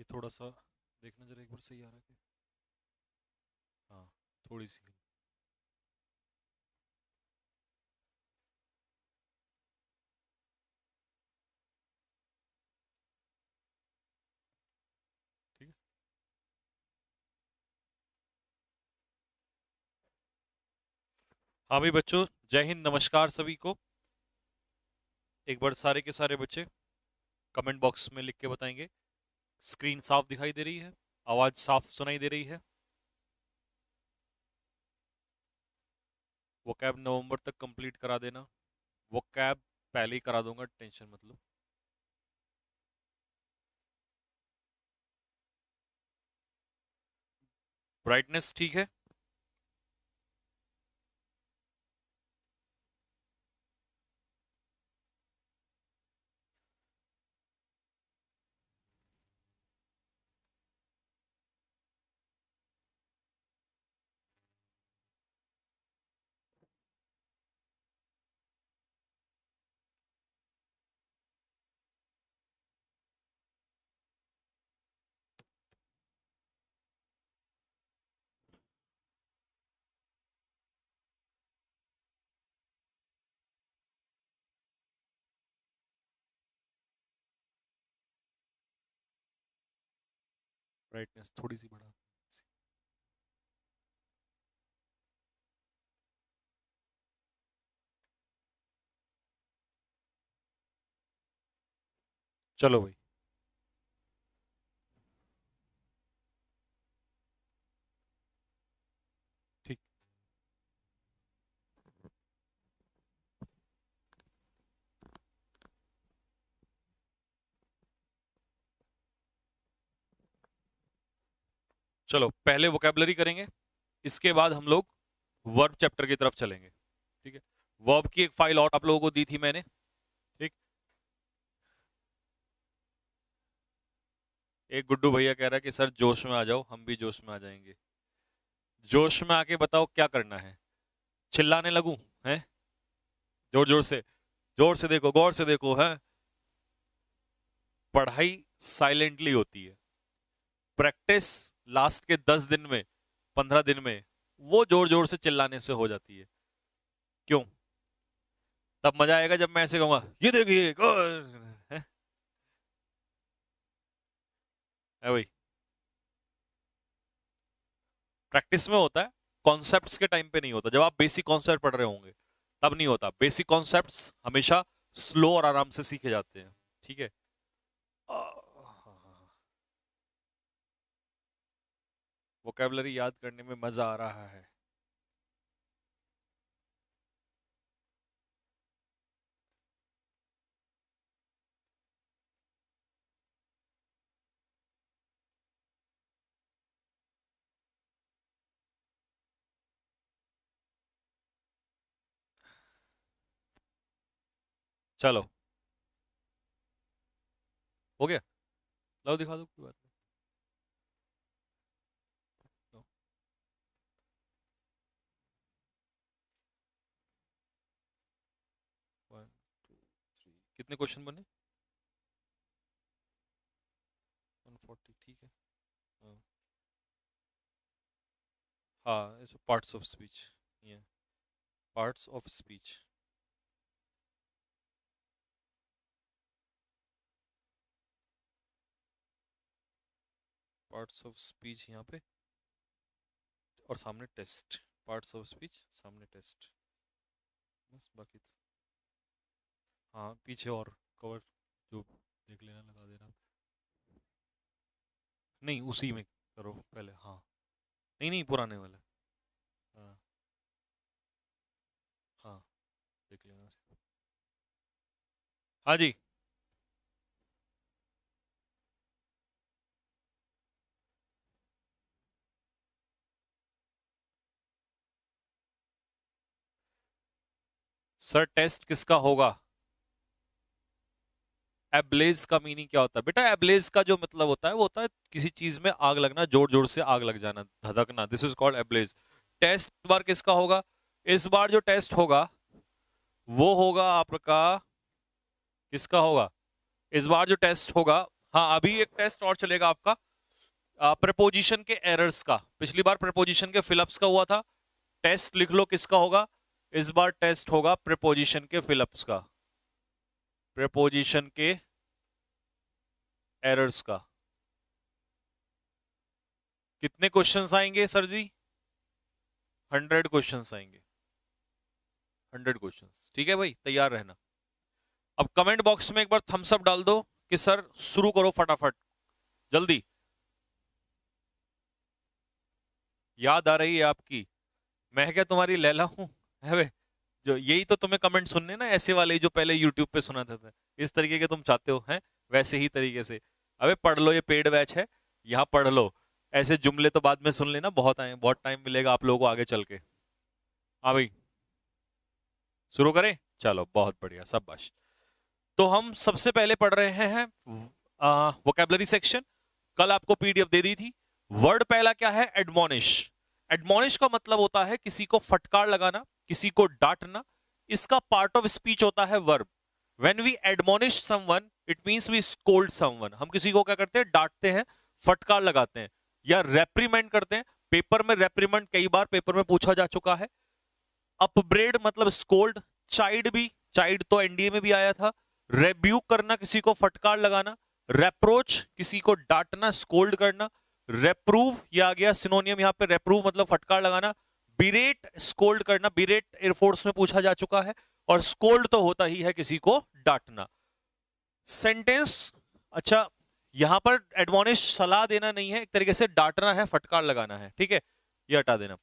ये थोड़ा सा देखना जरा एक बार सही आ रहा है क्या? हाँ, थोड़ी सी। ठीक है। हाँ भाई बच्चों, जय हिंद, नमस्कार सभी को। एक बार सारे के सारे बच्चे कमेंट बॉक्स में लिख के बताएंगे स्क्रीन साफ दिखाई दे रही है, आवाज साफ सुनाई दे रही है। वो कैब नवंबर तक कंप्लीट करा देना। वो कैब पहले ही करा दूंगा, टेंशन मत लो। ब्राइटनेस ठीक है? ब्राइटनेस थोड़ी सी बढ़ा। चलो भाई। ठीक। चलो पहले वोकेबलरी करेंगे, इसके बाद हम लोग वर्ब चैप्टर की तरफ चलेंगे। ठीक है। वर्ब की एक फाइल और आप लोगों को दी थी मैंने। ठीक। एक गुड्डू भैया कह रहा है कि सर जोश में आ जाओ, हम भी जोश में आ जाएंगे। जोश में आके बताओ क्या करना है। चिल्लाने लगूं? हैं? जोर जोर से, जोर से देखो, गौर से देखो। है पढ़ाई साइलेंटली होती है, प्रैक्टिस लास्ट के 10 दिन में, 15 दिन में वो जोर जोर से चिल्लाने से हो जाती है। क्यों? तब मजा आएगा जब मैं ऐसे कहूंगा, ये देखिए है भाई। प्रैक्टिस में होता है, कॉन्सेप्ट्स के टाइम पे नहीं होता। जब आप बेसिक कॉन्सेप्ट पढ़ रहे होंगे तब नहीं होता। बेसिक कॉन्सेप्ट्स हमेशा स्लो और आराम से सीखे जाते हैं। ठीक है। वोकेबलरी याद करने में मजा आ रहा है। चलो हो गया, लो दिखा दो, कोई बात नहीं। लो। 1 2 3 कितने क्वेश्चन बने? 140। ठीक है। हाँ, हाँ, इसमें पार्ट्स ऑफ स्पीच। ये parts of speech. Parts of speech यहाँ पे, और सामने टेस्ट। पार्ट्स ऑफ स्पीच, सामने टेस्ट। बस बाकी तो हाँ, पीछे और कवर जो देख लेना, लगा देना। नहीं, उसी में करो पहले। हाँ, नहीं नहीं, पुराने वाले। हाँ हाँ, देख लेना। हाँ जी। सर टेस्ट किसका होगा? एब्लेज का मीनिंग क्या होता है बेटा? एब्लेज का जो मतलब होता है वो होता है किसी चीज में आग लगना, जोर जोर से आग लग जाना, धधकना। This is called ablaze. Test इस बार किसका होगा? इस बार जो टेस्ट होगा वो होगा आपका, किसका होगा? इस बार जो टेस्ट होगा, हाँ, अभी एक टेस्ट और चलेगा आपका प्रपोजिशन के एरर्स का। पिछली बार प्रपोजिशन के फिलअप्स का हुआ था, टेस्ट लिख लो किसका होगा, इस बार टेस्ट होगा प्रपोजिशन के फिलअप्स का, प्रपोजिशन के एरर्स का। कितने क्वेश्चंस आएंगे सर जी? 100 क्वेश्चंस आएंगे, 100 क्वेश्चंस। ठीक है भाई, तैयार रहना। अब कमेंट बॉक्स में एक बार थम्स अप डाल दो कि सर शुरू करो फटाफट, जल्दी। याद आ रही है आपकी? मैं क्या तुम्हारी लैला हूं? है वे, जो यही तो तुम्हें कमेंट सुनने ना, ऐसे वाले जो पहले यूट्यूब पे सुनाते थे, इस तरीके के तुम चाहते हो हैं, वैसे ही तरीके से। अबे पढ़ लो, ये पेड बैच है, यहाँ पढ़ लो। ऐसे जुमले तो बाद में सुन लेना, बहुत आए, बहुत टाइम मिलेगा आप लोगों को आगे चल के। हाँ भाई, शुरू करें? चलो बहुत बढ़िया, शाबाश। तो हम सबसे पहले पढ़ रहे हैं वोकैबुलरी सेक्शन। कल आपको पीडीएफ दे दी थी। वर्ड पहला क्या है? एडमोनिश। एडमोनिश का मतलब होता है किसी को फटकार लगाना, किसी को डांटना। इसका पार्ट ऑफ स्पीच होता है verb. When we admonish someone it means we scold someone. हम किसी को क्या करते हैं? डांटते हैं, फटकार लगाते हैं या रेप्रीमेंड करते हैं। पेपर में रेप्रीमेंड कई बार पेपर में पूछा जा चुका है। अपब्रेड मतलब स्कोल्ड, चाइड भी, चाइड तो एनडीए में भी आया था। रेब्यूक करना, किसी को फटकार लगाना। रेप्रोच, किसी को डांटना, स्कोल्ड करना। रेप्रूव, यह आ गया सिनोनियम यहां पे, रेप्रूव मतलब फटकार लगाना। बिरेट, स्कोल्ड करना, बिरेट एयरफोर्स में पूछा जा चुका है। और स्कोल्ड तो होता ही है किसी को डांटना। सेंटेंस, अच्छा यहां पर एडमोनिश सलाह देना नहीं है, एक तरीके से डांटना है, फटकार लगाना है, ठीक है, ये हटा देना।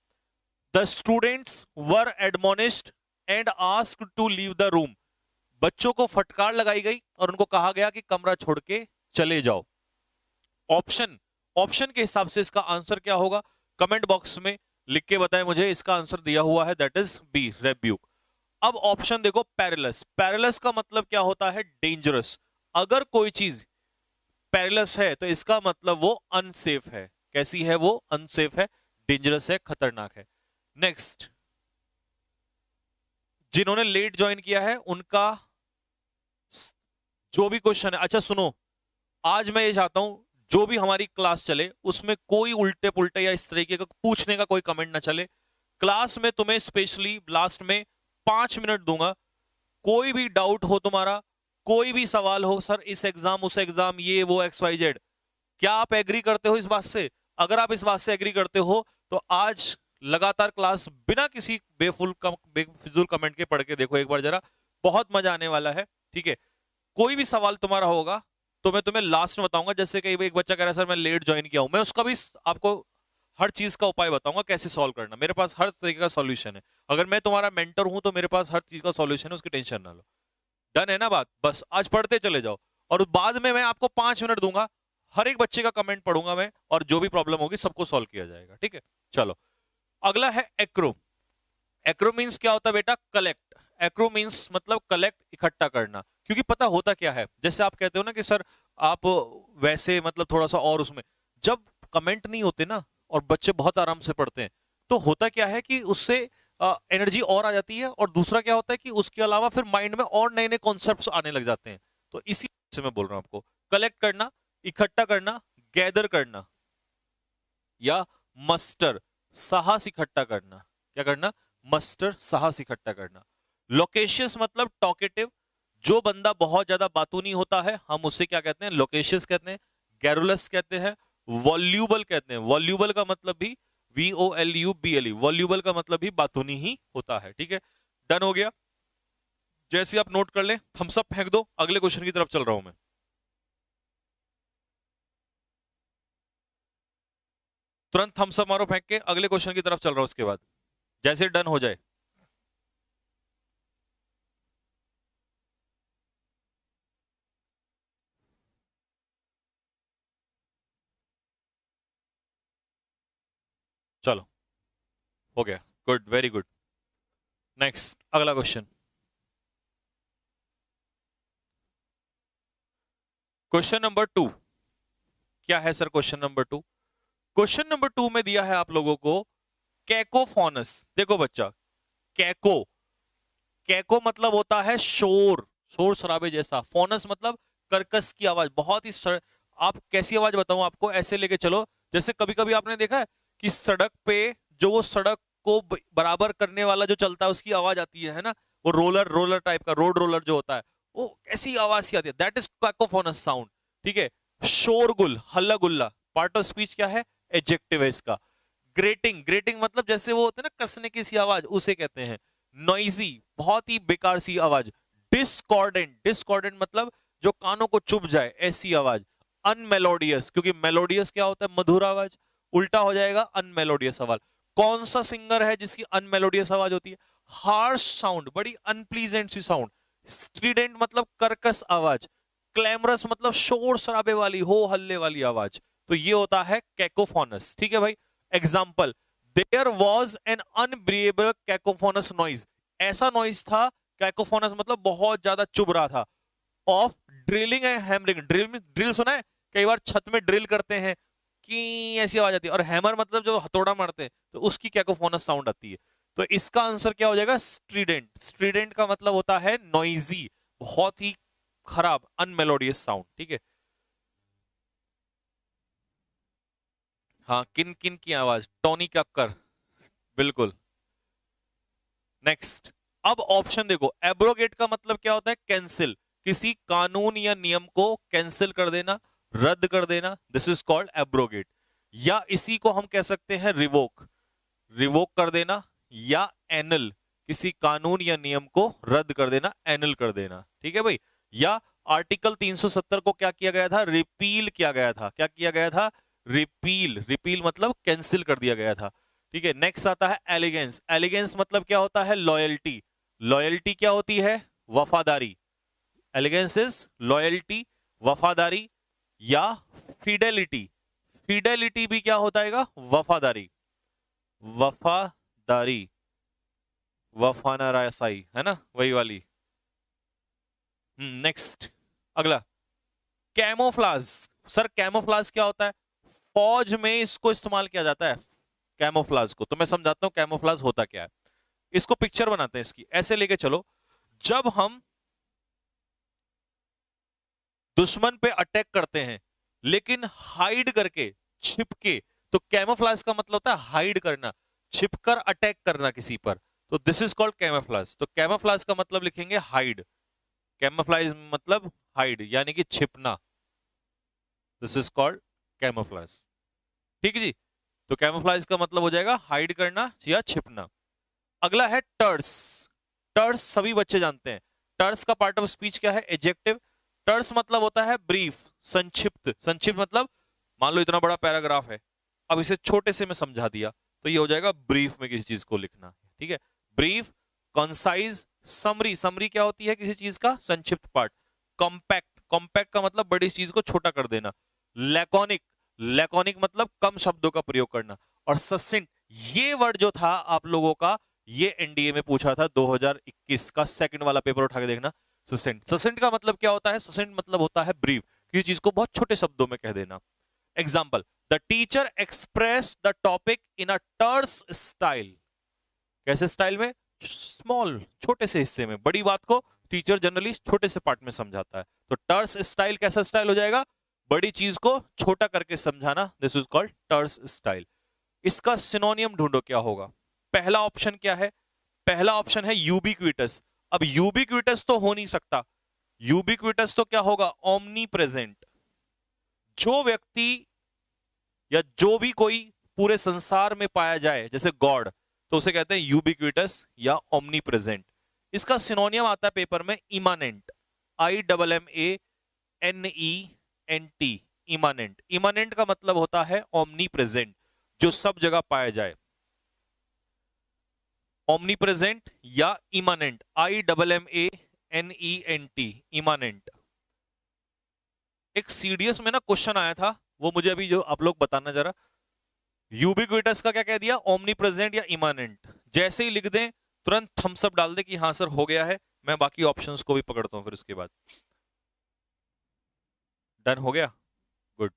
The students were admonished and asked to leave the room. बच्चों को फटकार लगाई गई और उनको कहा गया कि कमरा छोड़ के चले जाओ। ऑप्शन, ऑप्शन के हिसाब से इसका आंसर क्या होगा? कमेंट बॉक्स में लिख के बताएं मुझे। इसका आंसर दिया हुआ है, दैट इज बी, रेब्यूक। अब ऑप्शन देखो, पेरिलस। पेरिलस का मतलब क्या होता है? डेंजरस। अगर कोई चीज पेरिलस है तो इसका मतलब वो अनसेफ है। कैसी है वो? अनसेफ है, डेंजरस है, खतरनाक है। नेक्स्ट, जिन्होंने लेट ज्वाइन किया है उनका जो भी क्वेश्चन है, अच्छा सुनो, आज मैं ये चाहता हूं जो भी हमारी क्लास चले उसमें कोई उल्टे पुल्टे या इस तरीके का पूछने का कोई कमेंट ना चले। क्लास में तुम्हें स्पेशली लास्ट में 5 मिनट दूंगा। कोई भी डाउट हो तुम्हारा, कोई भी सवाल हो, सर इस एग्जाम उस एग्जाम ये वो XYZ, क्या आप एग्री करते हो इस बात से? अगर आप इस बात से एग्री करते हो तो आज लगातार क्लास बिना किसी बेफिजूल कमेंट के पढ़ के देखो एक बार जरा, बहुत मजा आने वाला है, ठीक है। कोई भी सवाल तुम्हारा होगा तो मैं तुम्हें लास्ट में बताऊंगा। जैसे कई एक बच्चा कह रहा है सर मैं लेट ज्वाइन किया हूं, मैं उसका भी आपको हर चीज का उपाय बताऊंगा कैसे सॉल्व करना। मेरे पास हर तरीके का सॉल्यूशन है। अगर मैं तुम्हारा मेंटर हूं तो मेरे पास हर चीज का सॉल्यूशन है, उसकी टेंशन ना लो। डन है ना बात? बस आज पढ़ते चले जाओ और बाद में मैं आपको 5 मिनट दूंगा, हर एक बच्चे का कमेंट पढ़ूंगा मैं और जो भी प्रॉब्लम होगी सबको सॉल्व किया जाएगा, ठीक है। चलो अगला है एक्रो। एक्रो मींस क्या होता है बेटा? कलेक्ट। एक्रो मींस मतलब कलेक्ट, इकट्ठा करना। क्योंकि पता होता क्या है, जैसे आप कहते हो ना कि सर आप वैसे मतलब थोड़ा सा और उसमें, जब कमेंट नहीं होते ना और बच्चे बहुत आराम से पढ़ते हैं तो होता क्या है कि उससे एनर्जी और आ जाती है। और दूसरा क्या होता है कि उसके अलावा फिर माइंड में और नए नए कॉन्सेप्ट्स आने लग जाते हैं। तो इसी से मैं बोल रहा हूं आपको, कलेक्ट करना, इकट्ठा करना, गैदर करना या मस्टर, साहस इकट्ठा करना। क्या करना? मस्टर, साहस इकट्ठा करना। लोकेशियस मतलब टॉकेटिव, जो बंदा बहुत ज्यादा बातूनी होता है हम उसे क्या कहते हैं? लोकेशियस कहते हैं। गैरुलस कहते हैं। वॉल्यूबल कहते हैं। वॉल्यूबल का मतलब भी VOLUBLE, वॉल्यूबल का मतलब भी बातूनी ही होता है, ठीक है। डन हो गया? जैसे आप नोट कर ले, थम्स अप फेंक दो। अगले क्वेश्चन की तरफ चल रहा हूं मैं। तुरंत थम्स अप मारो फेंक के, अगले क्वेश्चन की तरफ चल रहा हूं उसके बाद, जैसे डन हो जाए। चलो हो गया, गुड, वेरी गुड। नेक्स्ट, अगला क्वेश्चन। क्वेश्चन नंबर 2 क्या है sir? Question number 2, question number 2 में दिया है आप लोगों को कैकोफोनस। देखो बच्चा, कैको, कैको मतलब होता है शोर, शोर शराबे जैसा। फोनस मतलब कर्कश की आवाज, बहुत ही आप कैसी आवाज बताऊं आपको, ऐसे लेके चलो जैसे कभी कभी आपने देखा है कि सड़क पे जो वो सड़क को बराबर करने वाला जो चलता है उसकी आवाज आती है ना, वो रोलर रोलर टाइप का रोड रोलर जो होता है, वो कैसी आवाज सी आती है, दैट इज कैकोफोनस साउंड। ठीक है। शोरगुल, हल्ला गुल्ला, पार्ट ऑफ स्पीच क्या है, एडजेक्टिव है इसका। ग्रेटिंग, ग्रेटिंग मतलब जैसे वो होते हैं ना कसने की सी आवाज, उसे कहते हैं। नॉइजी, बहुत ही बेकार सी आवाज। डिस्कॉर्डेंट, डिस्कॉर्डेंट मतलब जो कानों को चुभ जाए ऐसी आवाज। अनमेलोडियस, क्योंकि मेलोडियस क्या होता है, मधुर आवाज, उल्टा हो जाएगा अनमेलोडियस आवाज। कौन सा सिंगर है जिसकी अनमेलोडियस आवाज होती है, हार्श साउंड, बड़ी अनप्लीजेंट सी साउंड। स्ट्रीडेंट मतलब कर्कश आवाज। क्लैमरस मतलब शोर शराबे वाली, हो हल्ले वाली आवाज। तो ये होता है कैकोफोनस। ठीक है भाई। Example, there was an unbearable cacophonous noise, ऐसा नॉइज था, कैकोफोनस मतलब बहुत ज्यादा चुभ रहा था, of drilling and hammering. Drill में, ड्रिल सुना है, कई बार छत में ड्रिल करते हैं कि ऐसी आवाज आती है, और हैमर मतलब जो हथौड़ा मारते हैं तो उसकी कैकोफोनस साउंड आती है। तो इसका आंसर क्या हो जाएगा, स्ट्रीडेंट। स्ट्रीडेंट का मतलब होता है नॉइजी, बहुत ही खराब, अनमेलोडियस साउंड। ठीक है। हाँ, किन किन की आवाज, टोनी कक्कर, बिल्कुल। नेक्स्ट, अब ऑप्शन देखो, एब्रोगेट का मतलब क्या होता है, कैंसिल, किसी कानून या नियम को कैंसिल कर देना, रद्द कर देना, दिस इज कॉल्ड एब्रोगेट। या इसी को हम कह सकते हैं रिवोक, रिवोक कर देना, या एनल, किसी कानून या नियम को रद्द कर देना, एनल कर देना। ठीक है भाई। या आर्टिकल 370 को क्या किया गया था, रिपील किया गया था। क्या किया गया था, रिपील। रिपील मतलब कैंसिल कर दिया गया था। ठीक है। नेक्स्ट आता है एलिगेंस। एलिगेंस मतलब क्या होता है, लॉयल्टी। लॉयल्टी क्या होती है, वफादारी। एलिगेंस इज लॉयल्टी, वफादारी। या फिडेलिटी, फिडेलिटी भी क्या होता है, वफादारी। वफादारी, वफाना रायसाई है ना, वही वाली। नेक्स्ट, अगला, कैमोफ्लाज। सर कैमोफ्लाज क्या होता है, फौज में इसको इस्तेमाल किया जाता है, कैमोफ्लाज को। तो मैं समझाता हूं कैमोफ्लाज होता क्या है। इसको पिक्चर बनाते हैं इसकी, ऐसे लेके चलो। जब हम दुश्मन पे अटैक करते हैं लेकिन हाइड करके, छिप के, तो कैमोफ्लाज का मतलब होता है हाइड करना, छिपकर अटैक करना किसी पर, तो दिस इज कॉल्ड कैमोफ्लाज। तो कैमोफ्लाज का मतलब लिखेंगे हाइड, कैमोफ्लाज मतलब हाइड यानी कि छिपना, दिस इज कॉल्ड कैमोफ्लाज। ठीक है जी। तो कैमोफ्लाज का मतलब हो जाएगा हाइड करना या छिपना। अगला है टर्स। टर्स सभी बच्चे जानते हैं। टर्स का पार्ट ऑफ स्पीच क्या है, एडजेक्टिव। टर्स मतलब होता है ब्रीफ, संक्षिप्त। संक्षिप्त मतलब मान लो इतना बड़ा पैराग्राफ है, अब इसे छोटे से में समझा दिया, तो ये हो जाएगा ब्रीफ में किसी चीज को लिखना। ठीक है। Brief, concise, summary. समरी क्या होती है, किसी चीज का संक्षिप्त पार्ट। कॉम्पैक्ट, कॉम्पैक्ट का मतलब बड़ी चीज को छोटा कर देना। लैकोनिक, लैकोनिक मतलब कम शब्दों का प्रयोग करना। और ससिंट, ये वर्ड जो था आप लोगों का, ये एनडीए में पूछा था 2021 का सेकंड वाला पेपर उठा के देखना। ससेंट, ससेंट का मतलब क्या होता है, ससेंट मतलब होता है ब्रीफ, किसी चीज को बहुत छोटे शब्दों में कह देना। Example, the teacher express the topic in a terse style. कैसे स्टाइल में, स्मॉल, छोटे से हिस्से में। बड़ी बात को टीचर जनरली छोटे से पार्ट में समझाता है, तो टर्स स्टाइल कैसा स्टाइल हो जाएगा, बड़ी चीज को छोटा करके समझाना, दिस इज कॉल्ड टर्स स्टाइल। इसका सिनोनियम ढूंढो क्या होगा। पहला ऑप्शन क्या है, पहला ऑप्शन है यूबिक्विटस। अब यूबिक्विटस तो हो नहीं सकता, यूबिक्विटस तो क्या होगा, ओमनी प्रेजेंट। जो व्यक्ति या जो भी कोई पूरे संसार में पाया जाए, जैसे गॉड, तो उसे कहते हैं यूबिक्विटस या ओमनी प्रेजेंट। इसका सिनोनियम आता है पेपर में, इमानेंट, IMMANENT, इमानेंट। इमानेंट का मतलब होता है ओमनी प्रेजेंट, जो सब जगह पाया जाए। ओमनी प्रेजेंट या इमानेंट, IMMANENT, इमानेंट। एक सीडीएस में ना क्वेश्चन आया था, वो मुझे अभी जो आप लोग बताना जरा। यूबिक्विटस का क्या कह दिया, ओमनी प्रेजेंट या इमानेंट। जैसे ही लिख दें तुरंत थम्स अप डाल दे कि हाँ सर हो गया है, मैं बाकी ऑप्शंस को भी पकड़ता हूं फिर उसके बाद। डन हो गया, गुड।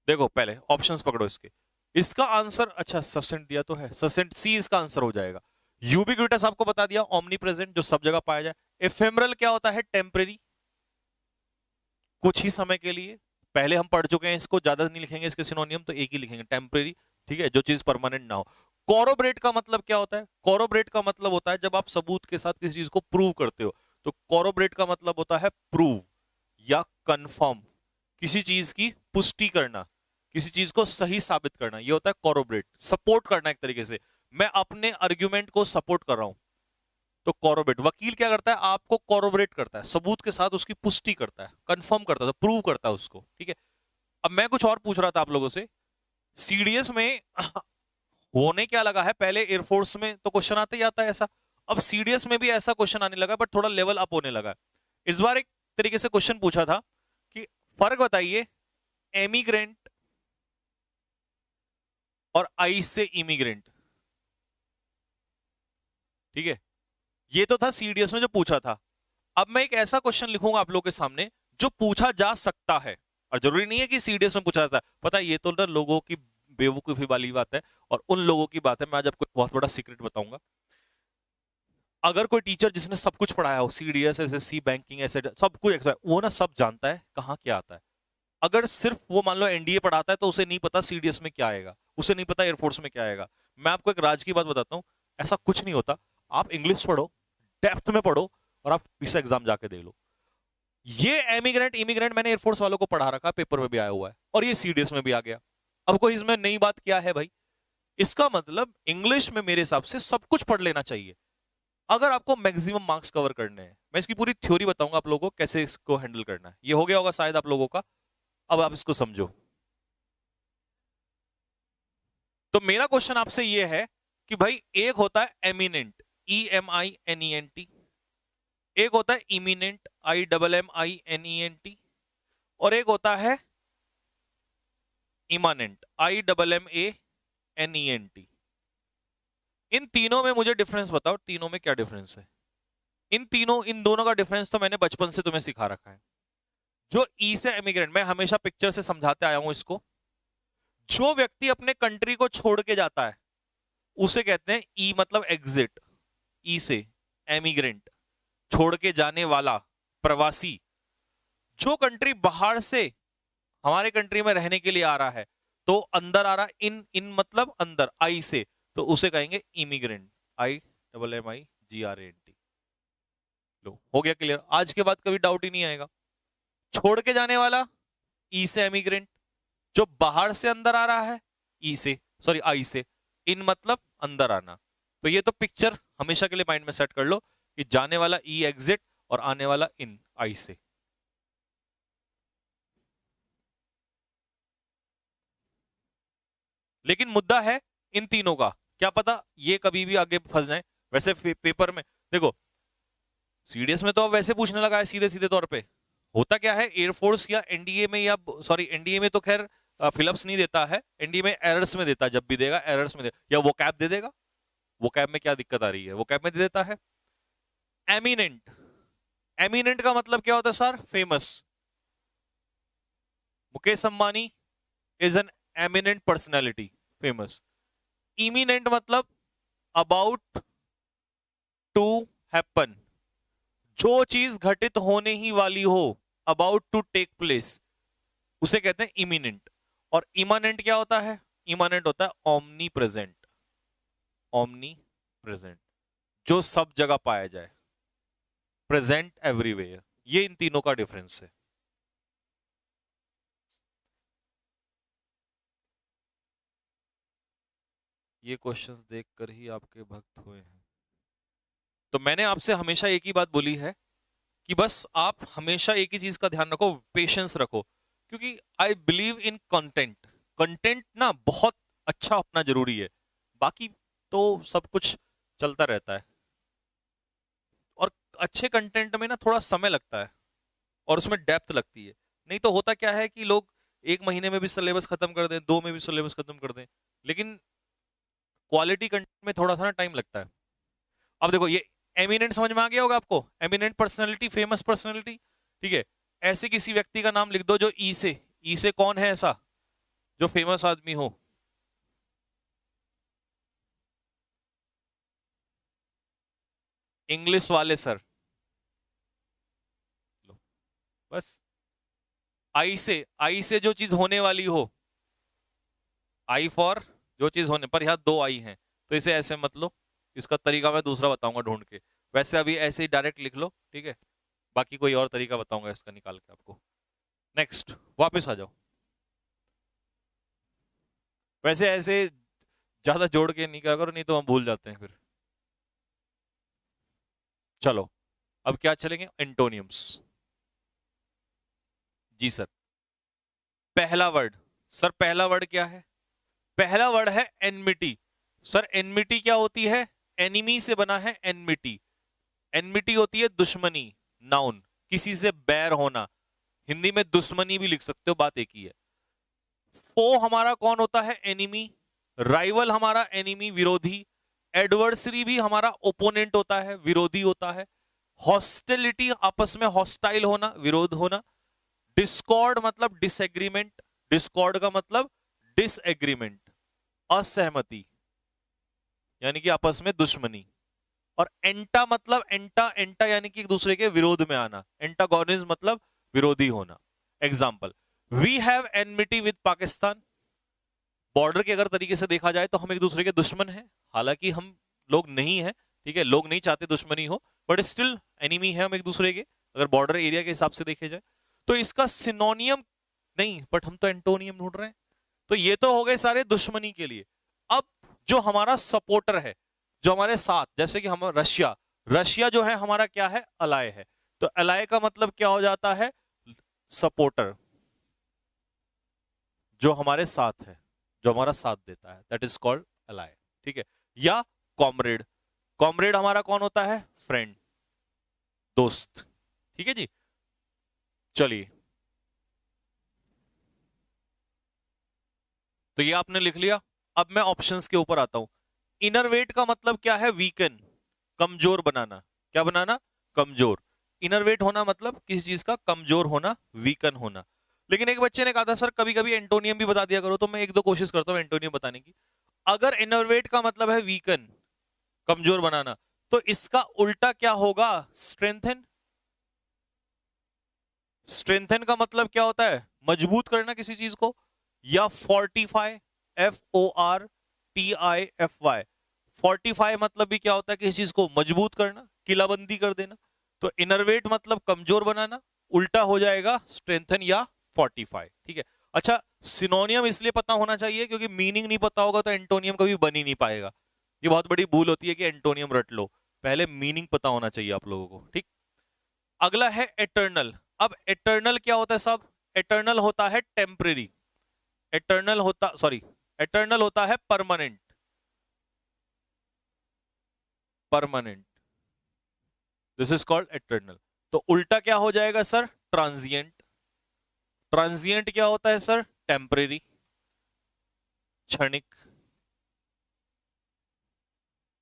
देखो पहले ऑप्शंस पकड़ो इसके। इसका आंसर, अच्छा ससेंट दिया तो है, ससेंट सी इसका आंसर हो जाएगा। यूबिक्विटस आपको बता दिया, ओमनी प्रेजेंट, जो सब जगह पाया जाए। एफेमरल क्या होता है, टेम्परेरी, कुछ ही समय के लिए। पहले हम पढ़ चुके हैं इसको, ज्यादा नहीं लिखेंगे इसके सिनोनियम, तो एक ही लिखेंगे, टेम्परेरी, ठीक है, जो चीज परमानेंट ना हो। कॉरोबरेट का मतलब क्या होता है? कॉरोबरेट का मतलब होता है जब आप सबूत के साथ किसी चीज को प्रूव करते हो, तो कॉरोबरेट का मतलब होता है प्रूव या कंफर्म, किसी चीज की पुष्टि करना, किसी चीज को सही साबित करना, ये होता है कॉरोबरेट। सपोर्ट करना एक तरीके से, मैं अपने आर्ग्यूमेंट को सपोर्ट कर रहा हूं, तो कॉरोबरेट। वकील क्या करता है? आपको कॉरोबरेट करता है, सबूत के साथ उसकी पुष्टि करता है, कंफर्म करता है, प्रूव करता है उसको, ठीक है। अब मैं कुछ और पूछ रहा था आप लोगों से, सीडीएस में होने क्या लगा है, पहले एयरफोर्स में तो क्वेश्चन आते ही आता है ऐसा, अब सीडीएस में भी ऐसा क्वेश्चन आने लगा, बट थोड़ा लेवल अप होने लगा। इस बार एक तरीके से क्वेश्चन पूछा था कि फर्क बताइए एमिग्रेंट और आई से इमिग्रेंट, ठीक है, ये तो था सीडीएस में जो पूछा था। अब मैं एक ऐसा क्वेश्चन लिखूंगा आप लोगों के सामने जो पूछा जा सकता है, और जरूरी नहीं है कि सीडीएस में पूछा जाता है, पता है ये तो ना लोगों की बेवकूफी वाली बात है, और उन लोगों की बात है। मैं आज आपको एक बहुत बड़ा सीक्रेट बताऊंगा। अगर कोई टीचर जिसने सब कुछ पढ़ाया हो, सीडीएस, एसएससी, बैंकिंग, ऐसे सब कुछ, वो ना सब जानता है कहाँ क्या आता है। अगर सिर्फ वो मान लो एनडीए पढ़ाता है तो उसे नहीं पता सीडीएस में क्या आएगा, उसे नहीं पता एयरफोर्स में क्या आएगा। मैं आपको एक राज की बात बताता हूँ, ऐसा कुछ नहीं होता। आप इंग्लिश पढ़ो, डेप्थ में पढ़ो, और आप इस एग्जाम जाके दे लो। ये एमिग्रेंट इमिग्रेंट मैंने एयरफोर्स वालों को पढ़ा रखा, पेपर में भी आया हुआ है, और ये सीडीएस में भी आ गया। अब कोई इसमें नई बात क्या है भाई? इसका मतलब इंग्लिश में मेरे हिसाब से सब कुछ पढ़ लेना चाहिए, अगर आपको मैक्सिमम मार्क्स कवर करने हैं। मैं इसकी पूरी थ्योरी बताऊंगा आप लोगों को कैसे इसको हैंडल करना है। ये हो गया होगा शायद आप लोगों का, अब आप इसको समझो। तो मेरा क्वेश्चन आपसे ये है कि भाई एक होता है एमिनेंट, EMINENT, एक होता है इमिनेंट, IMMINENT, और एक होता है इमानेंट, IMMANENT। इन तीनों में मुझे डिफरेंस बताओ, तीनों में क्या डिफरेंस है? इन दोनों का डिफरेंस तो मैंने बचपन से तुम्हें सिखा रखा है। जो ई से इमिग्रेंट, मैं हमेशा पिक्चर से समझाते आया हूं इसको, जो व्यक्ति अपने कंट्री को छोड़ के जाता है उसे कहते हैं ई मतलब एग्जिट, ई से एमिग्रेंट, छोड़ के जाने वाला, प्रवासी। जो कंट्री बाहर से हमारे कंट्री में रहने के लिए आ रहा है, तो अंदर आ रहा, इन इन मतलब अंदर, आई से, तो उसे कहेंगे इमिग्रेंट, IMMIGRANT। लो हो गया क्लियर, आज के बाद कभी डाउट ही नहीं आएगा। छोड़ के जाने वाला ई से एमिग्रेंट, जो बाहर से अंदर आ रहा है ई से, सॉरी आई से, इन मतलब अंदर आना। तो ये तो पिक्चर हमेशा के लिए माइंड में सेट कर लो कि जाने वाला ई एग्जिट और आने वाला इन आई से। लेकिन मुद्दा है इन तीनों का, क्या पता ये कभी भी आगे फंस जाए। वैसे पेपर में देखो, सीडीएस में तो अब वैसे पूछने लगा है सीधे सीधे तौर पे। होता क्या है एयरफोर्स या एनडीए में, या सॉरी एनडीए में तो खैर फिलअप्स नहीं देता है, एनडीए में एरर्स में देता है, जब भी देगा एरर्स में दे, या वो कैप दे देगा। वो कैप में क्या दिक्कत आ रही है, वो कैप में दे देता है। एमिनेंट, एमिनेंट का मतलब क्या होता है sir? Famous. Mukesh Ambani is an eminent personality, famous. Imminent मतलब अबाउट टू हैपन, जो चीज घटित होने ही वाली हो, अबाउट टू टेक प्लेस, उसे कहते हैं इमिनेंट। और इमानेंट क्या होता है? इमानेंट होता है ओमनी प्रेजेंट, ओमनी प्रेजेंट, जो सब जगह पाया जाए, प्रेजेंट एवरीवेयर। ये इन तीनों का डिफरेंस है। ये क्वेश्चंस देखकर ही आपके भक्त हुए हैं। तो मैंने आपसे हमेशा एक ही बात बोली है कि बस आप हमेशा एक ही चीज का ध्यान रखो, पेशेंस रखो, क्योंकि I believe in content. Content ना बहुत अच्छा होना जरूरी है, बाकी तो सब कुछ चलता रहता है। और अच्छे कंटेंट में ना थोड़ा समय लगता है, और उसमें डेप्थ लगती है। नहीं तो होता क्या है कि लोग एक महीने में भी सिलेबस खत्म कर दें, दो में भी सिलेबस खत्म कर दें, लेकिन क्वालिटी कंटेंट में थोड़ा सा ना टाइम लगता है। अब देखो ये एमिनेंट समझ में आ गया होगा आपको, एमिनेंट पर्सनैलिटी, फेमस पर्सनैलिटी, ठीक है। ऐसे किसी व्यक्ति का नाम लिख दो जो ई से कौन है ऐसा जो फेमस आदमी हो? इंग्लिश वाले सर। लो, बस आई से जो चीज होने वाली हो, आई फॉर जो चीज होने पर, यहाँ दो आई हैं तो इसे ऐसे मत लो, इसका तरीका मैं दूसरा बताऊंगा ढूंढ के। वैसे अभी ऐसे ही डायरेक्ट लिख लो, ठीक है, बाकी कोई और तरीका बताऊंगा इसका निकाल के आपको। नेक्स्ट, वापस आ जाओ। वैसे ऐसे ज्यादा जोड़ के नहीं क्या करो, नहीं तो हम भूल जाते हैं फिर। चलो, अब क्या चलेंगे, एंटोनियम्स। जी सर। पहला वर्ड, सर पहला वर्ड क्या है? पहला वर्ड है एनमिटी। सर एनमिटी क्या होती है? एनिमी से बना है एनमिटी। एनमिटी होती है दुश्मनी, नाउन, किसी से बैर होना। हिंदी में दुश्मनी भी लिख सकते हो, बात एक ही है। फो हमारा कौन होता है? एनिमी। राइवल हमारा एनिमी, विरोधी। एडवर्सरी भी हमारा ओपोनेंट होता है, विरोधी होता है। हॉस्टिलिटी, आपस में हॉस्टाइल होना, विरोध होना। डिस्कॉर्ड मतलब डिसएग्रीमेंट, डिस्कॉर्ड का मतलब डिसएग्रीमेंट, असहमति, यानी कि आपस में दुश्मनी। और एंटा मतलब एंटा एंटा यानी कि एक दूसरे के विरोध में आना, एंटागोनिज्म मतलब विरोधी होना। Example, we have enmity with Pakistan. Border के अगर तरीके से देखा जाए तो हम एक दूसरे के दुश्मन हैं, हालांकि हम लोग नहीं है, ठीक है, लोग नहीं चाहते दुश्मनी हो, बट स्टिल एनिमी है हम एक दूसरे के, अगर बॉर्डर एरिया के हिसाब से देखे जाए। तो इसका सिनोनियम नहीं, बट हम तो एंटोनियम ढूंढ रहे हैं। तो ये तो हो गए सारे दुश्मनी के लिए। अब जो हमारा सपोर्टर है, जो हमारे साथ, जैसे कि हम रशिया, रशिया जो है हमारा क्या है? अलाय है। तो अलाय का मतलब क्या हो जाता है? सपोर्टर, जो हमारे साथ है, जो हमारा साथ देता है, दैट इज कॉल्ड अलाय, ठीक है। या कॉमरेड, कॉमरेड हमारा कौन होता है? फ्रेंड, दोस्त, ठीक है जी। चलिए, तो ये आपने लिख लिया। अब मैं ऑप्शंस के ऊपर आता हूं। इनरवेट का मतलब क्या है? वीकन, कमजोर बनाना। क्या बनाना? कमजोर। इनरवेट होना मतलब किसी चीज का कमजोर होना, वीकन होना। लेकिन एक बच्चे ने कहा था सर कभी कभी एंटोनियम भी बता दिया करो, तो मैं एक दो कोशिश करता हूं एंटोनियम बताने की। अगर इनरवेट का मतलब है वीकन, कमजोर बनाना, तो इसका उल्टा क्या होगा? स्ट्रेंथन। स्ट्रेंथन का मतलब क्या होता है? मजबूत करना किसी चीज को। या फोर्टिफाई, FORTIFY। फोर्टिफाई मतलब भी क्या होता है? किसी चीज को मजबूत करना, किलाबंदी कर देना। तो इनरवेट मतलब कमजोर बनाना, उल्टा हो जाएगा स्ट्रेंथन या फोर्टिफाई, ठीक है। अच्छा, सिनोनियम इसलिए पता होना चाहिए क्योंकि मीनिंग नहीं पता होगा तो एंटोनियम कभी बन ही नहीं पाएगा। ये बहुत बड़ी भूल होती है कि एंटोनियम रट लो, पहले मीनिंग पता होना चाहिए आप लोगों को, ठीक। अगला है एटर्नल। अब एटर्नल क्या होता है साहब? एटर्नल होता है टेम्परेरी। एटर्नल होता, सॉरी, एटर्नल होता है permanent, permanent, this is called eternal. तो उल्टा क्या हो जाएगा सर? ट्रांजिएंट। ट्रांजिएंट क्या होता है सर? टेम्परेरी, क्षणिक।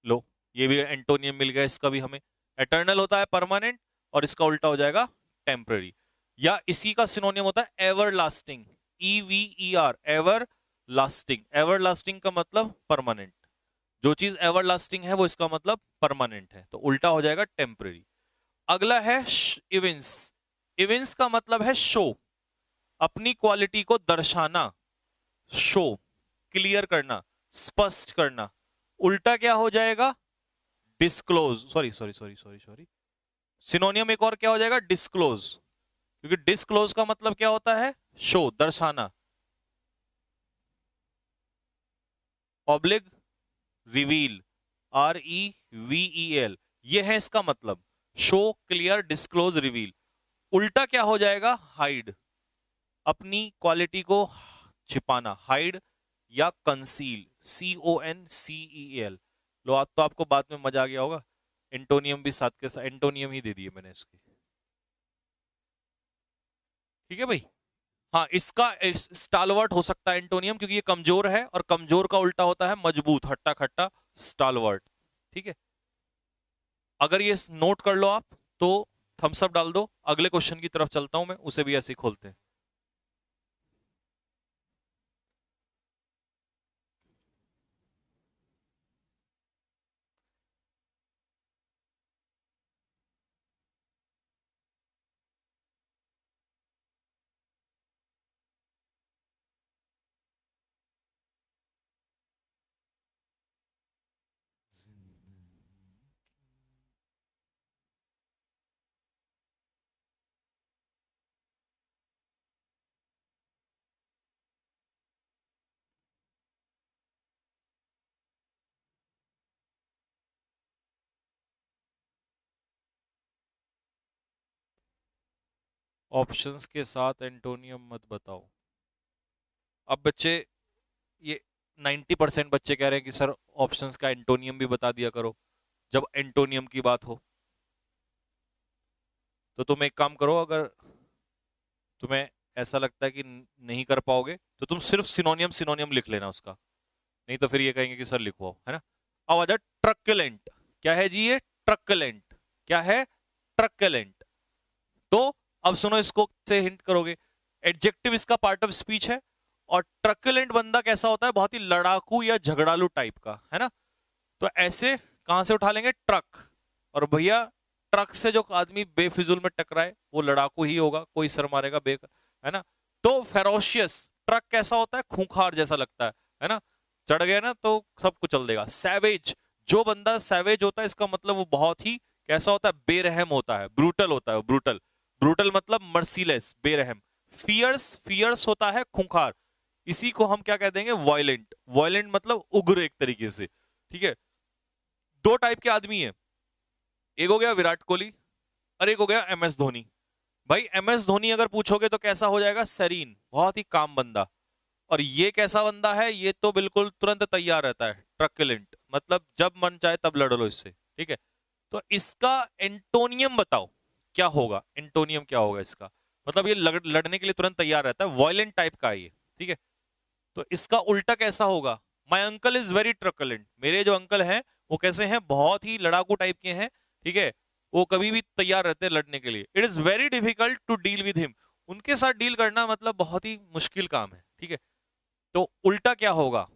लो, ये भी एंटोनियम मिल गया इसका भी हमें। एटर्नल होता है परमानेंट और इसका उल्टा हो जाएगा टेम्परेरी। या इसी का सिनोनियम होता है ever lasting, EVER, ever lasting. Ever lasting का मतलब परमानेंट, जो चीज एवर लास्टिंग है वो इसका मतलब परमानेंट है, तो उल्टा हो जाएगा टेम्परेरी। अगला है इविंस। इविंस का मतलब है शो, अपनी क्वालिटी को दर्शाना, शो, क्लियर करना, स्पष्ट करना। उल्टा क्या हो जाएगा? Disclose, sorry sorry sorry sorry sorry, सिनोनियम एक और क्या हो जाएगा? डिस्क्लोज, क्योंकि डिस्क्लोज का मतलब क्या होता है? शो, दर्शाना। ऑब्लिक रिवील, REVEL, ये है इसका मतलब, शो, क्लियर, डिस्क्लोज, रिवील। उल्टा क्या हो जाएगा? हाइड, अपनी क्वालिटी को छिपाना, हाइड। या कंसील, CONCEL। लो, आज तो आपको बाद में मजा आ गया होगा, एंटोनियम भी साथ के साथ, एंटोनियम ही दे दिए मैंने इसके, ठीक है भाई। हाँ, इसका स्टालवर्ट हो सकता है एंटोनियम, क्योंकि ये कमजोर है और कमजोर का उल्टा होता है मजबूत, हट्टा खट्टा, स्टालवर्ट, ठीक है। अगर ये नोट कर लो आप तो थम्स अप डाल दो। अगले क्वेश्चन की तरफ चलता हूं मैं, उसे भी ऐसे ही खोलते हैं। ऑप्शंस के साथ एंटोनियम मत बताओ। अब बच्चे, ये 90% बच्चे कह रहे हैं कि सर ऑप्शंस का एंटोनियम भी बता दिया करो जब एंटोनियम की बात हो। तो तुम एक काम करो, अगर तुम्हें ऐसा लगता है कि नहीं कर पाओगे तो तुम सिर्फ सिनोनियम सिनोनियम लिख लेना उसका, नहीं तो फिर ये कहेंगे कि सर लिखवाओ, है ना। अब आ जाए ट्रक्लेंट। क्या है जी ये? ट्रक्लेंट। क्या है? ट्रक्लेंट। तो अब सुनो, इसको कैसे हिंट करोगे। एडजेक्टिव इसका पार्ट ऑफ स्पीच है, और ट्रक्लेंट बंदा कैसा होता है? बहुत ही लड़ाकू या झगड़ालू टाइप का, है ना। तो ऐसे कहां से उठा लेंगे? ट्रक। और भैया ट्रक से जो आदमी बेफिजूल में टकराए वो लड़ाकू ही होगा, कोई सर मारेगा बे, है ना। तो फेरोशियस ट्रक कैसा होता है? खूंखार जैसा लगता है ना। चढ़ गया ना तो सब कुछ चल देगा। सैवेज, जो बंदा सैवेज होता है इसका मतलब वो बहुत ही कैसा होता है? बेरहम होता है, ब्रूटल होता है। ब्रूटल, ब्रूटल मतलब मर्सीलेस, बेरहम। फियर्स, फियर्स होता है खूंखार। इसी को हम क्या कह देंगे? वायलेंट। वायलेंट मतलब उग्र एक तरीके से, ठीक है। दो टाइप के आदमी है, एक हो गया विराट कोहली और एक हो गया एम एस धोनी। भाई एम एस धोनी अगर पूछोगे तो कैसा हो जाएगा? सरीन, बहुत ही काम बंदा। और ये कैसा बंदा है? ये तो बिल्कुल तुरंत तैयार रहता है, ट्रक्लेंट, मतलब जब मन चाहे तब लड़ लो इससे, ठीक है। तो इसका एंटोनियम बताओ क्या होगा? एंटोनियम क्या होगा इसका? मतलब ये लड़ने के लिए तुरंत तैयार रहता है, वायलेंट टाइप का है ये, ठीक है। तो इसका उल्टा कैसा होगा? My uncle is very truculent. मेरे जो अंकल हैं वो कैसे हैं? बहुत ही लड़ाकू टाइप के हैं, ठीक है। वो कभी भी तैयार रहते हैं लड़ने के लिए। It is very difficult to deal with him. उनके साथ डील करना मतलब बहुत ही मुश्किल काम है, ठीक है। तो उल्टा क्या होगा?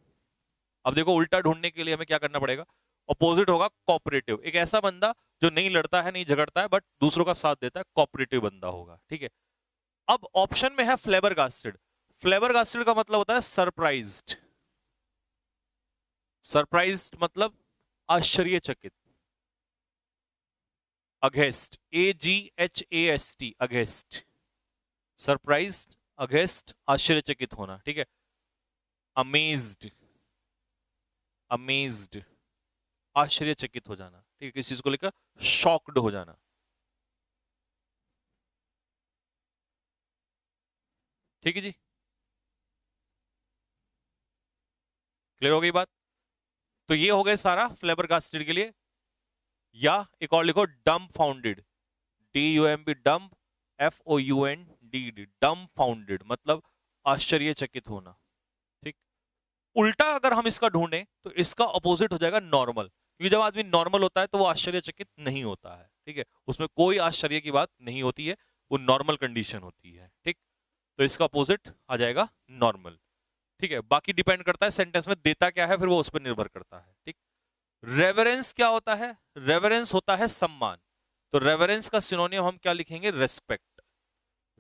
अब देखो, उल्टा ढूंढने के लिए हमें क्या करना पड़ेगा? अपोजिट होगा कोऑपरेटिव। एक ऐसा बंदा जो नहीं लड़ता है, नहीं झगड़ता है, बट दूसरों का साथ देता है, कोऑपरेटिव बंदा होगा, ठीक है। अब ऑप्शन में है फ्लेबरगास्टेड। फ्लेबरगास्टेड का मतलब होता है सरप्राइज्ड। सरप्राइज्ड मतलब आश्चर्यचकित। Against, AGHAST, against. Surprised, against, आश्चर्यचकित होना, ठीक है। अमेज्ड, अमेज्ड, आश्चर्यचकित हो जाना, ठीक है, किसी चीज को लेकर शॉक्ड हो जाना, ठीक है जी। क्लियर हो गई बात? तो ये हो गए सारा फ्लेबरगास्टेड के लिए। या एक और लिखो, डम फाउंडेड, DUMB, डम, FOUNDED, डम फाउंडेड मतलब आश्चर्यचकित होना, ठीक। उल्टा अगर हम इसका ढूंढें तो इसका अपोजिट हो जाएगा नॉर्मल, क्योंकि जब आदमी नॉर्मल होता है तो वो आश्चर्यचकित नहीं होता है, ठीक है, उसमें कोई आश्चर्य की बात नहीं होती है, वो नॉर्मल कंडीशन होती है, ठीक। तो इसका अपोजिट आ जाएगा नॉर्मल, ठीक है। बाकी डिपेंड करता है सेंटेंस में देता क्या है, फिर वो उस पर निर्भर करता है, ठीक। रेवरेंस क्या होता है? रेवरेंस होता है सम्मान। तो रेवरेंस का सिनोनियम हम क्या लिखेंगे? रेस्पेक्ट।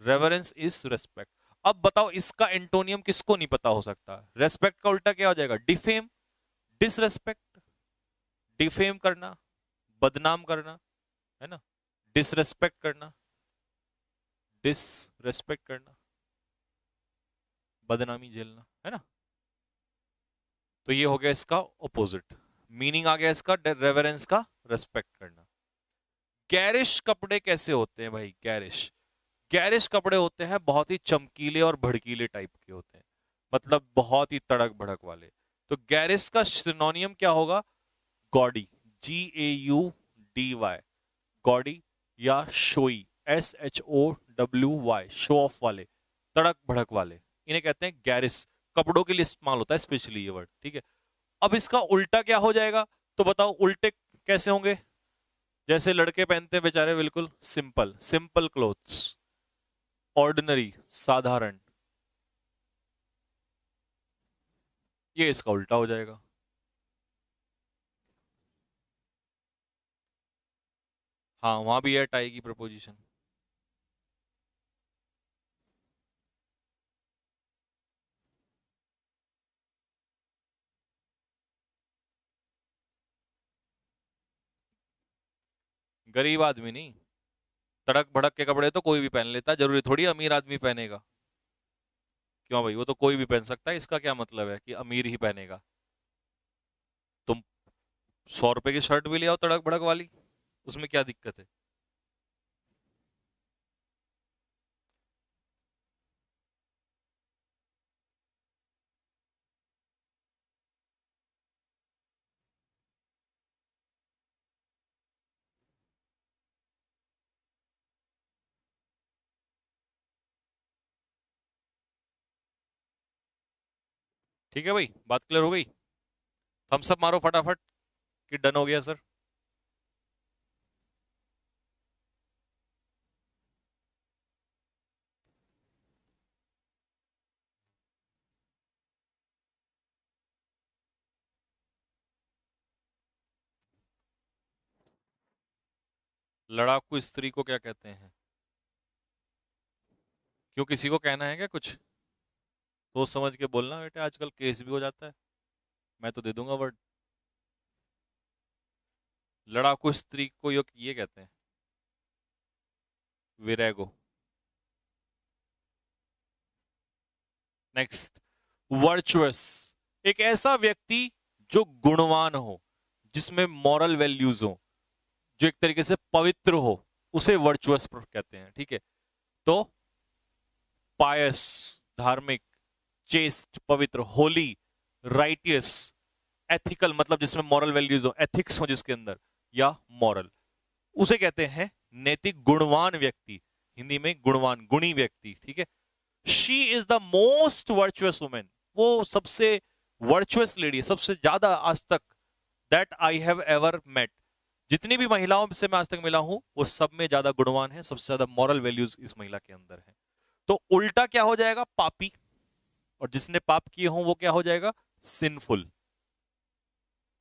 Reverence is respect. अब बताओ इसका एंटोनियम किसको नहीं पता हो सकता? रेस्पेक्ट का उल्टा क्या हो जाएगा? Defame, disrespect. डिफेम करना, बदनाम करना, है ना। डिसरेस्पेक्ट करना, डिसरेस्पेक्ट करना, बदनामी झेलना, है ना। तो ये हो गया इसका ऑपोजिट। मीनिंग आ गया इसका रेवरेंस का, रेस्पेक्ट करना। गैरिश कपड़े कैसे होते हैं भाई? गैरिश, गैरिश कपड़े होते हैं बहुत ही चमकीले और भड़कीले टाइप के होते हैं, मतलब बहुत ही तड़क भड़क वाले। तो गैरिश का सिनोनियम क्या होगा? Gaudy, GAUDY, gaudy. या शोई, SHOWY, शो ऑफ वाले, तड़क भड़क वाले, इन्हें कहते हैं गैरिश। कपड़ों के लिए इस्तेमाल होता है स्पेशली ये वर्ड, ठीक है। अब इसका उल्टा क्या हो जाएगा? तो बताओ उल्टे कैसे होंगे? जैसे लड़के पहनते हैं बेचारे, बिल्कुल सिंपल, सिंपल क्लोथ्स, ऑर्डिनरी, साधारण, ये इसका उल्टा हो जाएगा। हाँ, वहां भी है टाई की प्रपोजिशन। गरीब आदमी नहीं, तड़क भड़क के कपड़े तो कोई भी पहन लेता है, जरूरी थोड़ी अमीर आदमी पहनेगा। क्यों भाई, वो तो कोई भी पहन सकता है, इसका क्या मतलब है कि अमीर ही पहनेगा? तुम 100 रुपए की शर्ट भी ले आओ तड़क भड़क वाली, उसमें क्या दिक्कत है? ठीक है भाई, बात क्लियर हो गई? थम्स अप मारो फटाफट कि डन हो गया सर। लड़ाकू स्त्री को क्या कहते हैं? क्यों, किसी को कहना है क्या कुछ? सोच समझ के बोलना बेटे, आजकल केस भी हो जाता है। मैं तो दे दूंगा वर्ड। लड़ाकू स्त्री को ये कहते हैं विरेगो। नेक्स्ट, वर्चुअस, एक ऐसा व्यक्ति जो गुणवान हो, जिसमें मॉरल वैल्यूज हो, जो एक तरीके से पवित्र हो, उसे वर्चुअस कहते हैं। ठीक है, तो पायस, धार्मिक, चेस्ट, पवित्र, होली, राइटियस, एथिकल मतलब जिसमें मॉरल वैल्यूज हो, एथिक्स हो जिसके अंदर, या मॉरल, उसे कहते हैं नैतिक गुणवान व्यक्ति। हिंदी में गुणवान, गुणी व्यक्ति। ठीक है, she is the most virtuous women, वो सबसे वर्चुअस लेडी, सबसे ज्यादा आज तक, that I have ever met, जितनी भी महिलाओं से मैं आज तक मिला हूं, वो सब में ज्यादा गुणवान है, सबसे ज्यादा मॉरल वैल्यूज इस महिला के अंदर है। तो उल्टा क्या हो जाएगा? पापी। और जिसने पाप किए हों वो क्या हो जाएगा? सिंफुल।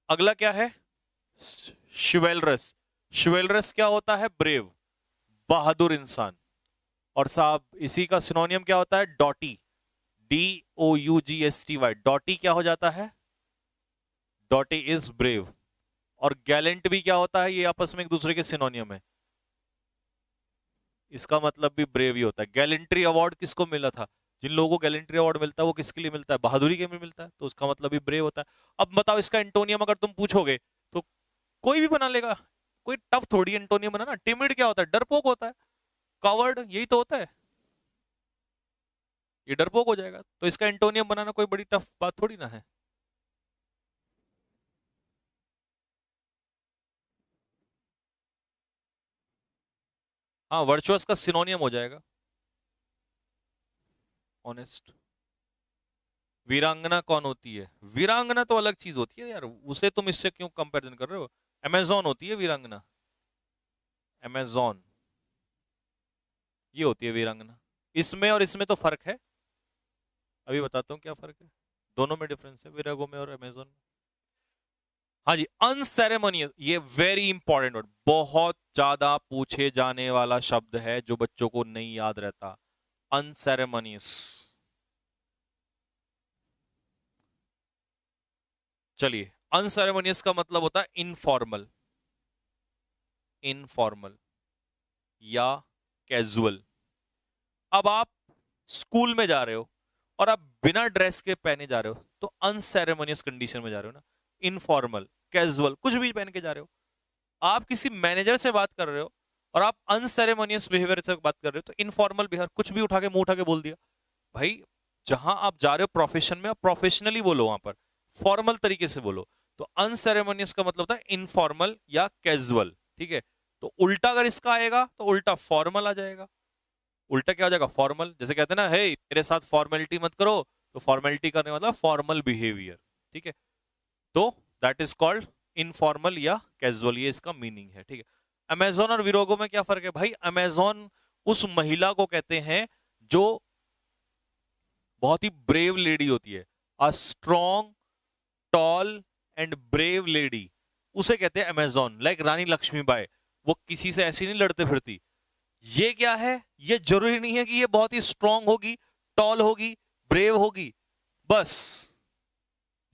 अगला क्या है? शिवेलरस। शिवेलरस क्या होता है? ब्रेव, बहादुर इंसान। और साहब इसी का सिनोनियम क्या होता है? डॉटी, DOUGSTY। डॉटी क्या हो जाता है? डॉटी इज ब्रेव। और गैलेंट भी क्या होता है? ये आपस में एक दूसरे के सिनोनियम है। इसका मतलब भी ब्रेव ही होता है। गैलेंट्री अवार्ड किसको मिला था? जिन लोगों को गैलेंट्री अवार्ड मिलता है वो किसके लिए मिलता है? बहादुरी के लिए मिलता है, तो उसका मतलब भी ब्रेव होता है। अब बताओ इसका एंटोनियम अगर तुम पूछोगे तो कोई भी बना लेगा, कोई टफ थोड़ी एंटोनियम बनाना। टिमिड क्या होता है? डरपोक होता है। कवर्ड यही तो होता है, ये डरपोक हो जाएगा। तो इसका एंटोनियम बनाना कोई बड़ी टफ बात थोड़ी ना है। हाँ, वर्चुअस का सिनोनियम हो जाएगा ऑनेस्ट। वीरांगना कौन होती है? वीरांगना तो अलग चीज होती है यार, उसे तुम इससे क्यों कंपैरिजन कर रहे हो? अमेजोन होती है वीरांगना, अमेजोन ये होती है वीरांगना। इसमें और इसमें तो फर्क है, अभी बताता हूँ क्या फर्क है। दोनों में डिफरेंस है, वीरागो में और अमेजोन में। हाँ जी, अनसेरेमोनियस, ये वेरी इंपॉर्टेंट वर्ड, बहुत ज्यादा पूछे जाने वाला शब्द है जो बच्चों को नहीं याद रहता। अनसेरेमोनियस। चलिए, अनसेरेमोनियस का मतलब होता है इनफॉर्मल, इनफॉर्मल या कैजुअल। अब आप स्कूल में जा रहे हो और आप बिना ड्रेस के पहने जा रहे हो, तो अनसेरेमोनियस कंडीशन में जा रहे हो ना। इनफॉर्मल, कैजुअल, कुछ भी पहन के जा रहे हो। आप किसी मैनेजर से बात कर रहे हो और आप अनसेरेमोनियस बिहेवियर से बात कर रहे हो, तो इनफॉर्मल बिहेवियर, कुछ भी उठा के मुंह उठा के बोल दिया। भाई, जहां आप जा रहे हो प्रोफेशन में, आप प्रोफेशनली बोलो, वहां पर फॉर्मल तरीके से बोलो। तो अनसेरेमोनियस का मतलब होता है इनफॉर्मल या कैजुअल। ठीक है, तो उल्टा अगर इसका आएगा तो उल्टा फॉर्मल आ जाएगा। उल्टा क्या हो जाएगा? फॉर्मल। जैसे कहते हैं ना, हे मेरे साथ फॉर्मेलिटी मत करो, तो फॉर्मेलिटी करने का मतलब फॉर्मल बिहेवियर। ठीक है, तो दैट इज कॉल्ड इनफॉर्मल या कैजुअल, ये इसका मीनिंग है। ठीक है, अमेजोन और विरोगो में क्या फर्क है भाई? अमेजोन उस महिला को कहते हैं जो बहुत ही ब्रेव लेडी होती है, a strong, tall and brave lady, उसे कहते हैं अमेजोन। लाइक रानी लक्ष्मीबाई, वो किसी से ऐसी नहीं लड़ते फिरती। ये क्या है? ये जरूरी नहीं है कि ये बहुत ही स्ट्रांग होगी, टॉल होगी, ब्रेव होगी, बस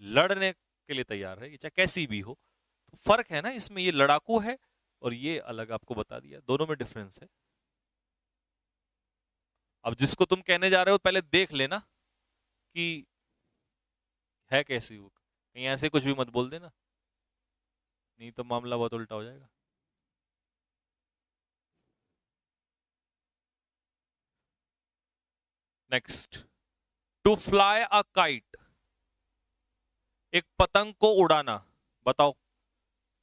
लड़ने के लिए तैयार है, ये चाहे कैसी भी हो। तो फर्क है ना इसमें, ये लड़ाकू है और ये अलग, आपको बता दिया, दोनों में डिफरेंस है। अब जिसको तुम कहने जा रहे हो पहले देख लेना कि है कैसी वो, कहीं ऐसे कुछ भी मत बोल देना, नहीं तो मामला बहुत उल्टा हो जाएगा। Next, to fly a kite, एक पतंग को उड़ाना। बताओ,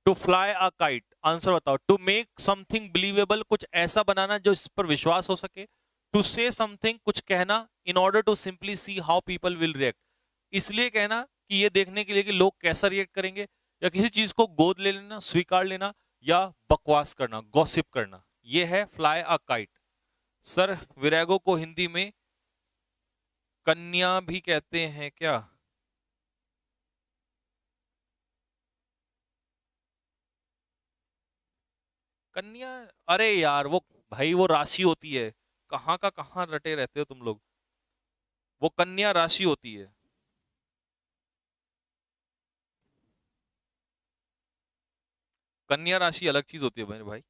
to fly a kite, answer बताओ। टू मेक समथिंग बिलीवेबल, कुछ ऐसा बनाना जो इस पर विश्वास हो सके। टू से समथिंग, कुछ कहना। In order to simply see how people will react, इसलिए कहना कि ये देखने के लिए कि लोग कैसा रिएक्ट करेंगे, या किसी चीज को गोद ले लेना, स्वीकार लेना, या बकवास करना, गॉसिप करना, ये है फ्लाई अ काइट। सर विरागो को हिंदी में कन्या भी कहते हैं क्या? कन्या? अरे यार वो, भाई वो राशि होती है, कहाँ का कहाँ रटे रहते हो तुम लोग। वो कन्या राशि होती है। कन्या राशि अलग चीज होती है मेरे भाई।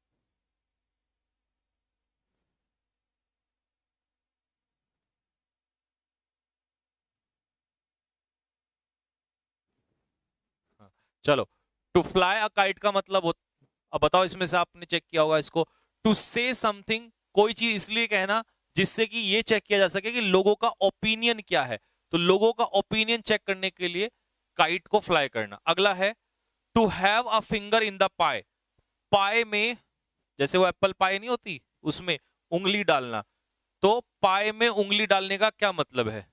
हाँ, चलो। टू फ्लाई अ काइट का मतलब अब बताओ, इसमें से आपने चेक किया होगा इसको। टू से समथिंग, कोई चीज इसलिए कहना जिससे कि ये चेक किया जा सके कि लोगों का ओपिनियन क्या है। तो लोगों का ओपिनियन चेक करने के लिए काइट को फ्लाई करना। अगला है to have a finger in the pie. Pie में, जैसे वो एप्पल पाई नहीं होती, उसमें उंगली डालना। तो पाई में उंगली डालने का क्या मतलब है?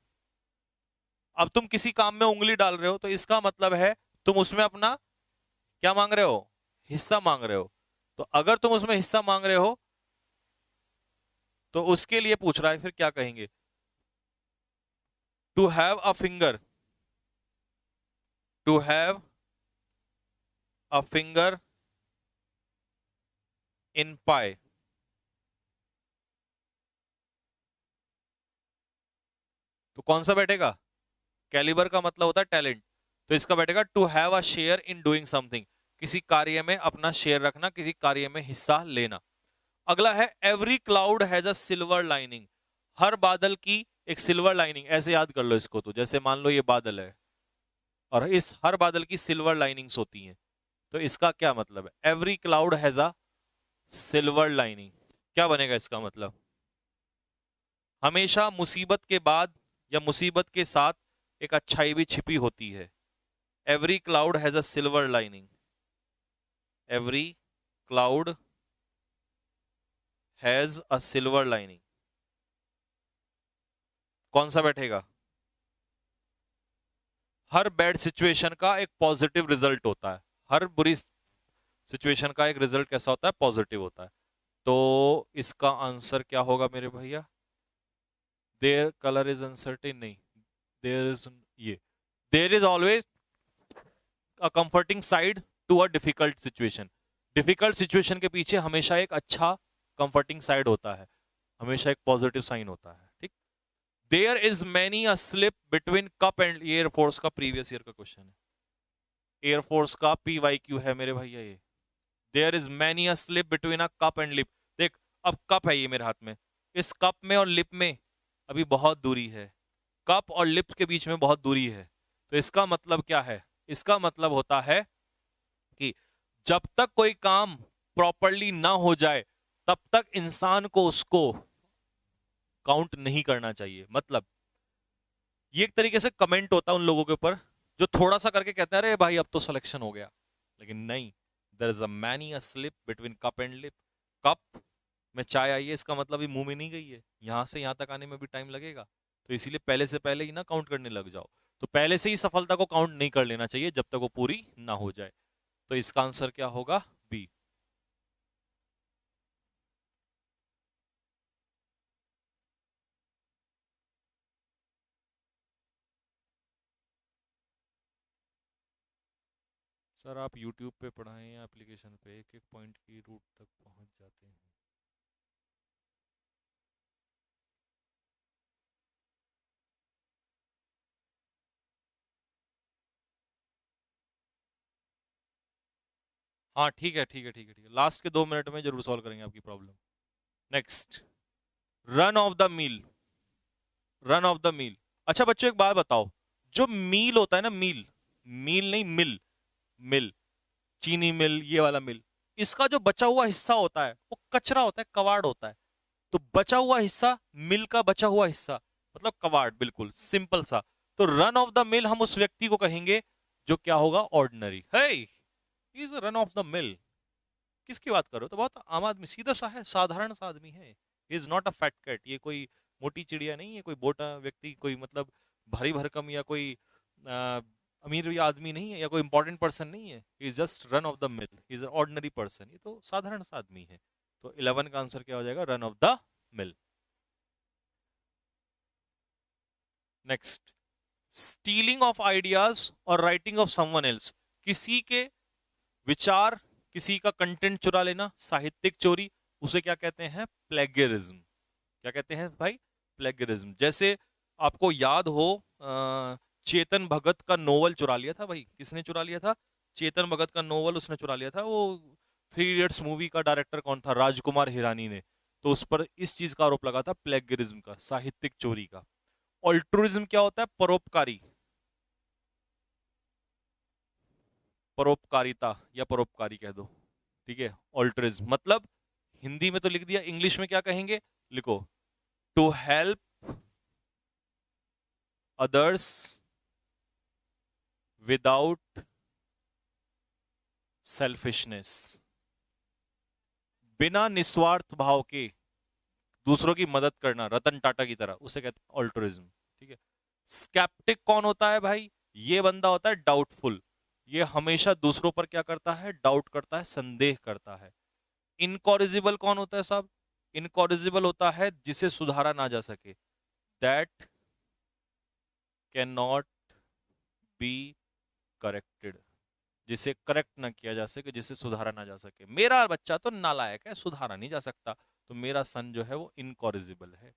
अब तुम किसी काम में उंगली डाल रहे हो तो इसका मतलब है तुम उसमें अपना क्या मांग रहे हो? हिस्सा मांग रहे हो। तो अगर तुम उसमें हिस्सा मांग रहे हो तो उसके लिए पूछ रहा है, फिर क्या कहेंगे? To have a finger, to have a finger in pie. तो कौन सा बैठेगा? कैलिबर का मतलब होता है टैलेंट, तो इसका बैठेगा to have a share in doing something. किसी कार्य में अपना शेयर रखना, किसी कार्य में हिस्सा लेना। अगला है every cloud has a silver lining. हर बादल की एक सिल्वर लाइनिंग, ऐसे याद कर लो इसको। तो जैसे मान लो ये बादल है और इस हर बादल की सिल्वर लाइनिंग्स होती हैं। तो इसका क्या मतलब है? Every cloud has a silver lining. क्या बनेगा इसका मतलब? हमेशा मुसीबत के बाद या मुसीबत के साथ एक अच्छाई भी छिपी होती है। Every cloud has a silver lining. Every cloud has a silver lining. कौन सा बैठेगा? हर बैड सिचुएशन का एक पॉजिटिव रिजल्ट होता है। हर बुरी सिचुएशन का एक रिजल्ट कैसा होता है? पॉजिटिव होता है। तो इसका आंसर क्या होगा मेरे भैया? देयर कलर इज अनसर्टेन नहीं, देयर इज, ये, there is always a comforting side to a difficult situation. Difficult situation के पीछे हमेशा एक अच्छा कंफर्टिंग साइड होता है, हमेशा एक पॉजिटिव साइन होता है। ठीक। There is many a slip between cup and, air force का प्रीवियस ईयर का क्वेश्चन है। एयरफोर्स का PYQ है मेरे भैया ये। There is many a slip between a cup and lip. देख, अब कप है ये मेरे हाथ में, इस कप में और लिप में अभी बहुत दूरी है। कप और लिप के बीच में बहुत दूरी है। तो इसका मतलब क्या है? इसका मतलब होता है कि जब तक कोई काम प्रॉपरली ना हो जाए तब तक इंसान को उसको काउंट नहीं करना चाहिए। मतलब ये एक तरीके से कमेंट होता है उन लोगों के ऊपर जो थोड़ा सा करके कहते हैं अरे भाई अब तो सिलेक्शन हो गया। लेकिन नहीं, there is a many a slip between cup and lip. Cup में चाय आई है, इसका मतलब ये मुंह में नहीं गई है, यहां से यहां तक आने में भी टाइम लगेगा। तो इसीलिए पहले से पहले ही ना काउंट करने लग जाओ। तो पहले से ही सफलता को काउंट नहीं कर लेना चाहिए जब तक वो पूरी ना हो जाए। तो इसका आंसर क्या होगा? बी। सर आप YouTube पे पढ़ाएं या एप्लीकेशन पे, एक एक पॉइंट की रूट तक पहुंच जाते हैं। हाँ ठीक है, ठीक है, ठीक है, ठीक है, लास्ट के 2 मिनट में जरूर सॉल्व करेंगे आपकी problem. Next, run of the meal. Run of the meal. अच्छा बच्चों एक बात बताओ, जो मील होता है ना, मील, मील नहीं मिल, मिल, चीनी मिल, ये वाला मिल, इसका जो बचा हुआ हिस्सा होता है वो कचरा होता है, कबाड़ होता है। तो बचा हुआ हिस्सा, मिल का बचा हुआ हिस्सा मतलब कबाड़, बिल्कुल सिंपल सा। तो रन ऑफ द मिल हम उस व्यक्ति को कहेंगे जो क्या होगा? Ordinary. He, is run of the mill. किसकी बात कर रहे हो? तो बहुत आम आदमी, सीधा सा है, साधारण सा आदमी है। Is not a fat cat. ये कोई मोटी चिड़िया नहीं है, कोई मोटा व्यक्ति, कोई मतलब भारी भरकम या कोई अमीर आदमी नहीं है या कोई इंपॉर्टेंट पर्सन नहीं है, he is just run of the mill, he is ordinary person, ये तो साधारण सा आदमी है। तो 11 का आंसर क्या हो जाएगा, run of the mill. Next, stealing of ideas और राइटिंग ऑफ समवन एल्स, किसी के विचार, किसी का कंटेंट चुरा लेना, साहित्यिक चोरी, उसे क्या कहते हैं, प्लेगरिज्म। क्या कहते हैं भाई, प्लेगरिज्म। जैसे आपको याद हो चेतन भगत का नोवेल चुरा लिया था भाई, किसने चुरा लिया था, चेतन भगत का नोवेल उसने चुरा लिया था। वो 3 इडियट्स मूवी का डायरेक्टर कौन था, राजकुमार हिरानी ने। तो उस पर इस चीज का आरोप लगा था, प्लेगरिज्म का, साहित्यिक चोरी का। ऑल्ट्रुइज्म क्या होता है, परोपकारी, परोपकारिता या परोपकारी कह दो, ठीक है। ऑल्ट्रुइज्म मतलब हिंदी में तो लिख दिया, इंग्लिश में क्या कहेंगे, लिखो, to help others without selfishness, बिना निस्वार्थ भाव के दूसरों की मदद करना, रतन टाटा की तरह, उसे कहते हैं ऑल्ट्रुइज्म, ठीक है। स्केप्टिक कौन होता है भाई, ये बंदा होता है डाउटफुल, ये हमेशा दूसरों पर क्या करता है, डाउट करता है, संदेह करता है। इनकॉरिजिबल कौन होता है साहब, इनकॉरिजिबल होता है जिसे सुधारा ना जा सके, that can not be corrected, जिसे करेक्ट ना किया जा सके, जिसे सुधारा ना जा सके। मेरा बच्चा तो नालायक है, सुधारा नहीं जा सकता, तो मेरा सन जो है वो इनकॉरिजिबल है।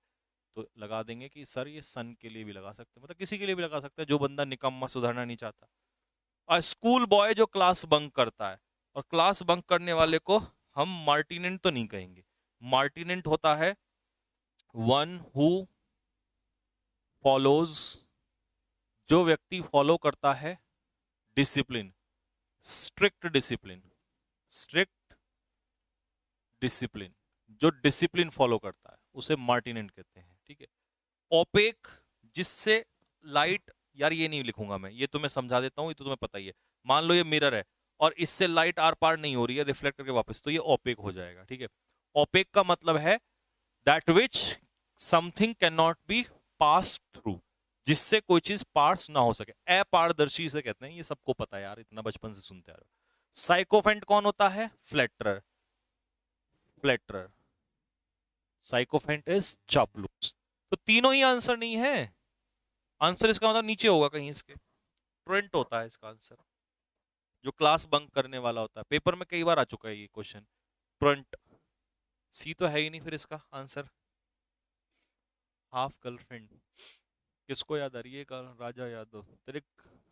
तो लगा देंगे कि सर ये सन के लिए भी लगा सकते हैं, मतलब किसी के लिए भी लगा सकते हैं जो बंदा निकम्मा, सुधरना नहीं चाहता। और स्कूल बॉय जो क्लास बंक करता है, और क्लास बंक करने वाले को हम मार्टिनेंट तो नहीं कहेंगे, मार्टिनेंट होता है वन हु फॉलोज, जो व्यक्ति फॉलो करता है discipline, strict discipline, strict discipline, जो डिसिप्लिन फॉलो करता है उसे मार्टिनेंट कहते हैं, ठीक है। ओपेक, जिससे लाइट, यार ये नहीं लिखूंगा मैं, ये तुम्हें समझा देता हूं, ये तो तुम्हें पता ही है। मान लो ये मिरर है और इससे लाइट आर पार नहीं हो रही है, रिफ्लेक्ट करके वापस, तो ये ओपेक हो जाएगा, ठीक है। ओपेक का मतलब है that which something can not be pass through, जिससे कोई चीज पास ना हो सके, अपारदर्शी से कहते हैं, ये सबको पता है यार, इतना बचपन से सुनते आ रहे हो। साइकोफेंट कौन होता है, फ्लैटरर, फ्लैटरर, साइकोफेंट इज चापलूस। तो तीनों ही आंसर नहीं है, आंसर इसका मतलब नीचे होगा कहीं इसके, ट्रेंट होता है इसका आंसर, जो क्लास बंक करने वाला होता है। पेपर में कई बार आ चुका है ये क्वेश्चन, ट्रेंट। सी तो है ही नहीं फिर इसका आंसर। हाफ गर्लफ्रेंड किसको याद आ रही है, राजा यादव, तेरे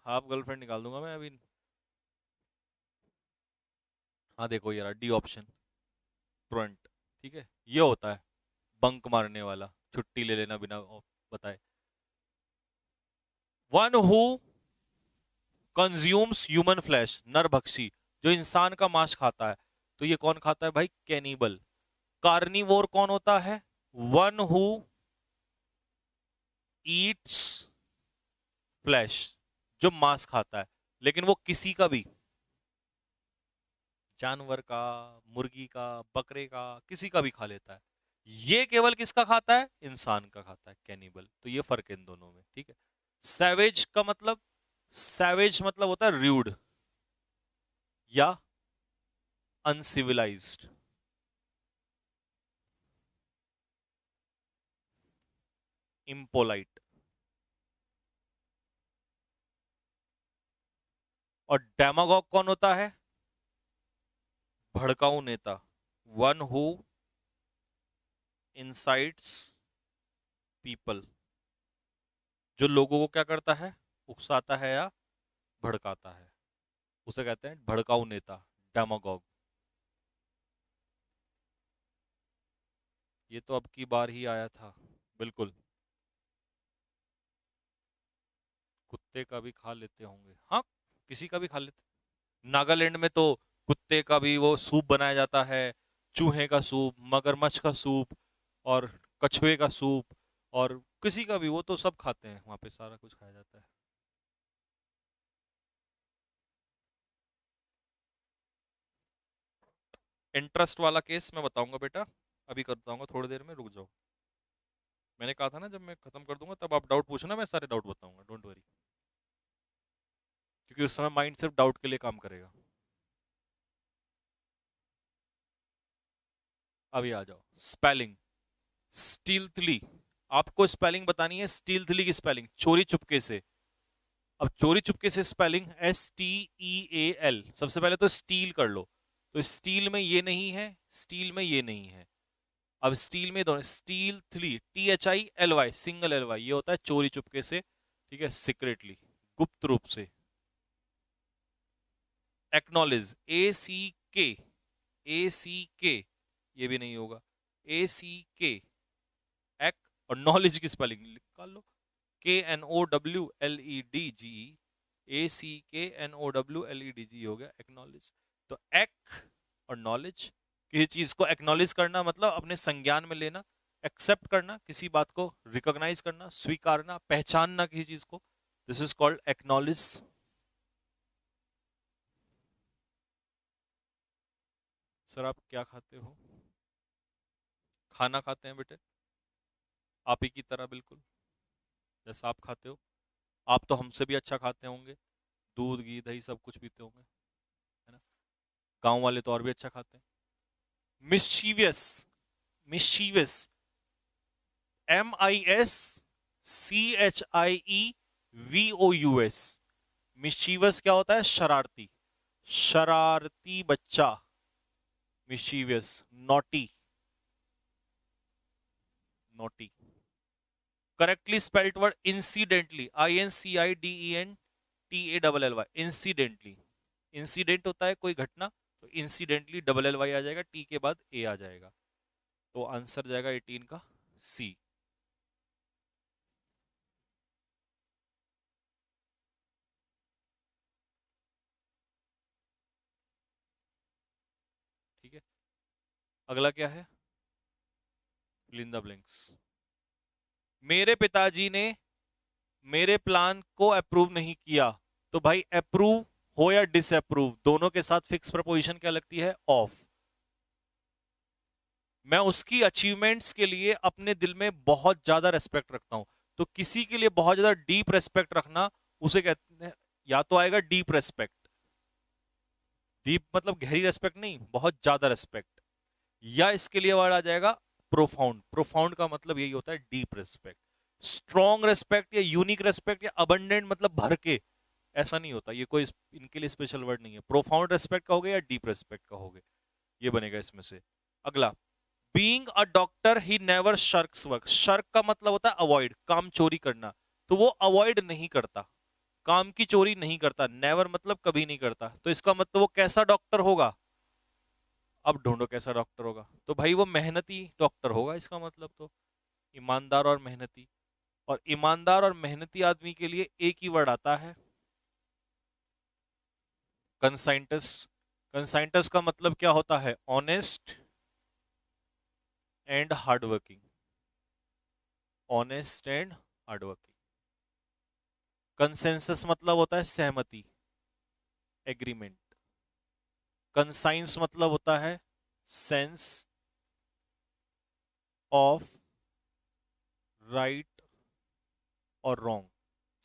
हाफ गर्लफ्रेंड निकाल दूंगा मैं अभी। हाँ देखो यार, डी ऑप्शन, ट्रेंट, ठीक है, ये होता है बंक मारने वाला, छुट्टी ले लेना बिना बताए। One who consumes human flesh, नरभक्षी, जो इंसान का मांस खाता है, तो ये कौन खाता है भाई, कैनिबल। कार्निवोर कौन होता है, वन हु ईट्स फ्लैश, जो मांस खाता है, लेकिन वो किसी का भी, जानवर का, मुर्गी का, बकरे का, किसी का भी खा लेता है। ये केवल किसका खाता है, इंसान का खाता है, कैनिबल। तो ये फर्क है इन दोनों में, ठीक है। सैवेज का मतलब, सैवेज मतलब होता है रूड या अनसिविलाइज्ड, इम्पोलाइट। और डेमागॉग कौन होता है, भड़काऊ नेता, वन हु इंसाइट्स पीपल, जो लोगों को क्या करता है, उकसाता है या भड़काता है, उसे कहते हैं भड़काऊ नेता, डेमागॉग। ये तो अब की बार ही आया था, बिल्कुल। कुत्ते का भी खा लेते होंगे, हाँ, किसी का भी खा लेते। नागालैंड में तो कुत्ते का भी वो सूप बनाया जाता है, चूहे का सूप, मगरमच्छ का सूप, और कछुए का सूप, और किसी का भी, वो तो सब खाते हैं, वहां पे सारा कुछ खाया जाता है। इंटरेस्ट वाला केस मैं बताऊंगा बेटा, अभी कर बताऊंगा, थोड़ी देर में रुक जाओ। मैंने कहा था ना जब मैं खत्म कर दूंगा तब आप डाउट पूछना, मैं सारे डाउट बताऊंगा, डोंट वरी। क्योंकि उस समय माइंड सिर्फ डाउट के लिए काम करेगा। अभी आ जाओ स्पेलिंग। स्टील्थली, आपको स्पेलिंग बतानी है। स्टील्थली की स्पेलिंग चोरी चुपके से। अब चोरी चुपके से स्पेलिंग STEAL। सबसे पहले तो स्टील कर लो, तो स्टील में ये नहीं है, स्टील में ये नहीं है। अब स्टील में दोनों, steel three, THILY, single LY, ये होता है चोरी चुपके से, ठीक है, सीक्रेटली, गुप्त रूप से। एक्नॉलेज, ACK, ये भी नहीं होगा, ACK, एक, और नॉलेज की स्पेलिंग निकाल लो, KNOWLEDGE, ACKNOWLEDGE हो गया एक्नॉलेज। तो एक और नॉलेज, किसी चीज को एक्नॉलेज करना मतलब अपने संज्ञान में लेना, एक्सेप्ट करना, किसी बात को रिकॉग्नाइज करना, स्वीकारना, पहचानना किसी चीज को, this is called acknowledge. Sir आप क्या खाते हो? खाना खाते हैं बेटे, आप ही की तरह बिल्कुल जैसा आप खाते हो। आप तो हमसे भी अच्छा खाते होंगे, दूध घी दही सब कुछ पीते होंगे, है ना? गांव वाले तो और भी अच्छा खाते हैं। Mischievous, mischievous, MISCHIEVOUS। मिस्चीवियस क्या होता है? शरारती, शरारती बच्चा, mischievous. Naughty, naughty. Correctly spelled word incidentally, INCIDENTALLY, incidentally. Incident होता है कोई घटना, तो इंसिडेंटली LLY आ जाएगा, टी के बाद ए आ जाएगा, तो आंसर जाएगा 18 का सी। ठीक है, अगला क्या है? Fill in the blanks. मेरे पिताजी ने मेरे प्लान को अप्रूव नहीं किया, तो भाई अप्रूव हो या डिसअप्रूव, दोनों के साथ फिक्स प्रपोजिशन क्या लगती है? ऑफ। मैं उसकी अचीवमेंट्स के लिए अपने दिल में बहुत ज्यादा रेस्पेक्ट रखता हूं, तो किसी के लिए बहुत ज्यादा डीप रेस्पेक्ट रखना, उसे कहते हैं, या तो आएगा डीप रेस्पेक्ट, डीप मतलब गहरी रेस्पेक्ट नहीं, बहुत ज्यादा रेस्पेक्ट, या इसके लिए वर्ड आ जाएगा प्रोफाउंड। प्रोफाउंड का मतलब यही होता है डीप रेस्पेक्ट। स्ट्रॉन्ग रेस्पेक्ट या यूनिक रेस्पेक्ट या अबंडेंट मतलब भर के, ऐसा नहीं होता, ये कोई इनके लिए स्पेशल वर्ड नहीं है। प्रोफाउंड रेस्पेक्ट कहोगे या डीप रेस्पेक्ट कहोगे, ये बनेगा इसमें से। अगला, being a doctor he never shirks work. Shirk का मतलब होता है अवॉइड, काम चोरी करना, तो वो अवॉइड नहीं करता, काम की चोरी नहीं करता। नेवर मतलब कभी नहीं करता, तो इसका मतलब वो कैसा डॉक्टर होगा? अब ढूंढो कैसा डॉक्टर होगा, तो भाई वो मेहनती डॉक्टर होगा, इसका मतलब तो ईमानदार और मेहनती। और ईमानदार और मेहनती आदमी के लिए एक ही वर्ड आता है, कंसाइंटस। कंसाइंटस का मतलब क्या होता है? Honest and hardworking, honest and hardworking. Consensus मतलब होता है सहमति, एग्रीमेंट। कंसाइंस मतलब होता है सेंस ऑफ राइट और रॉन्ग,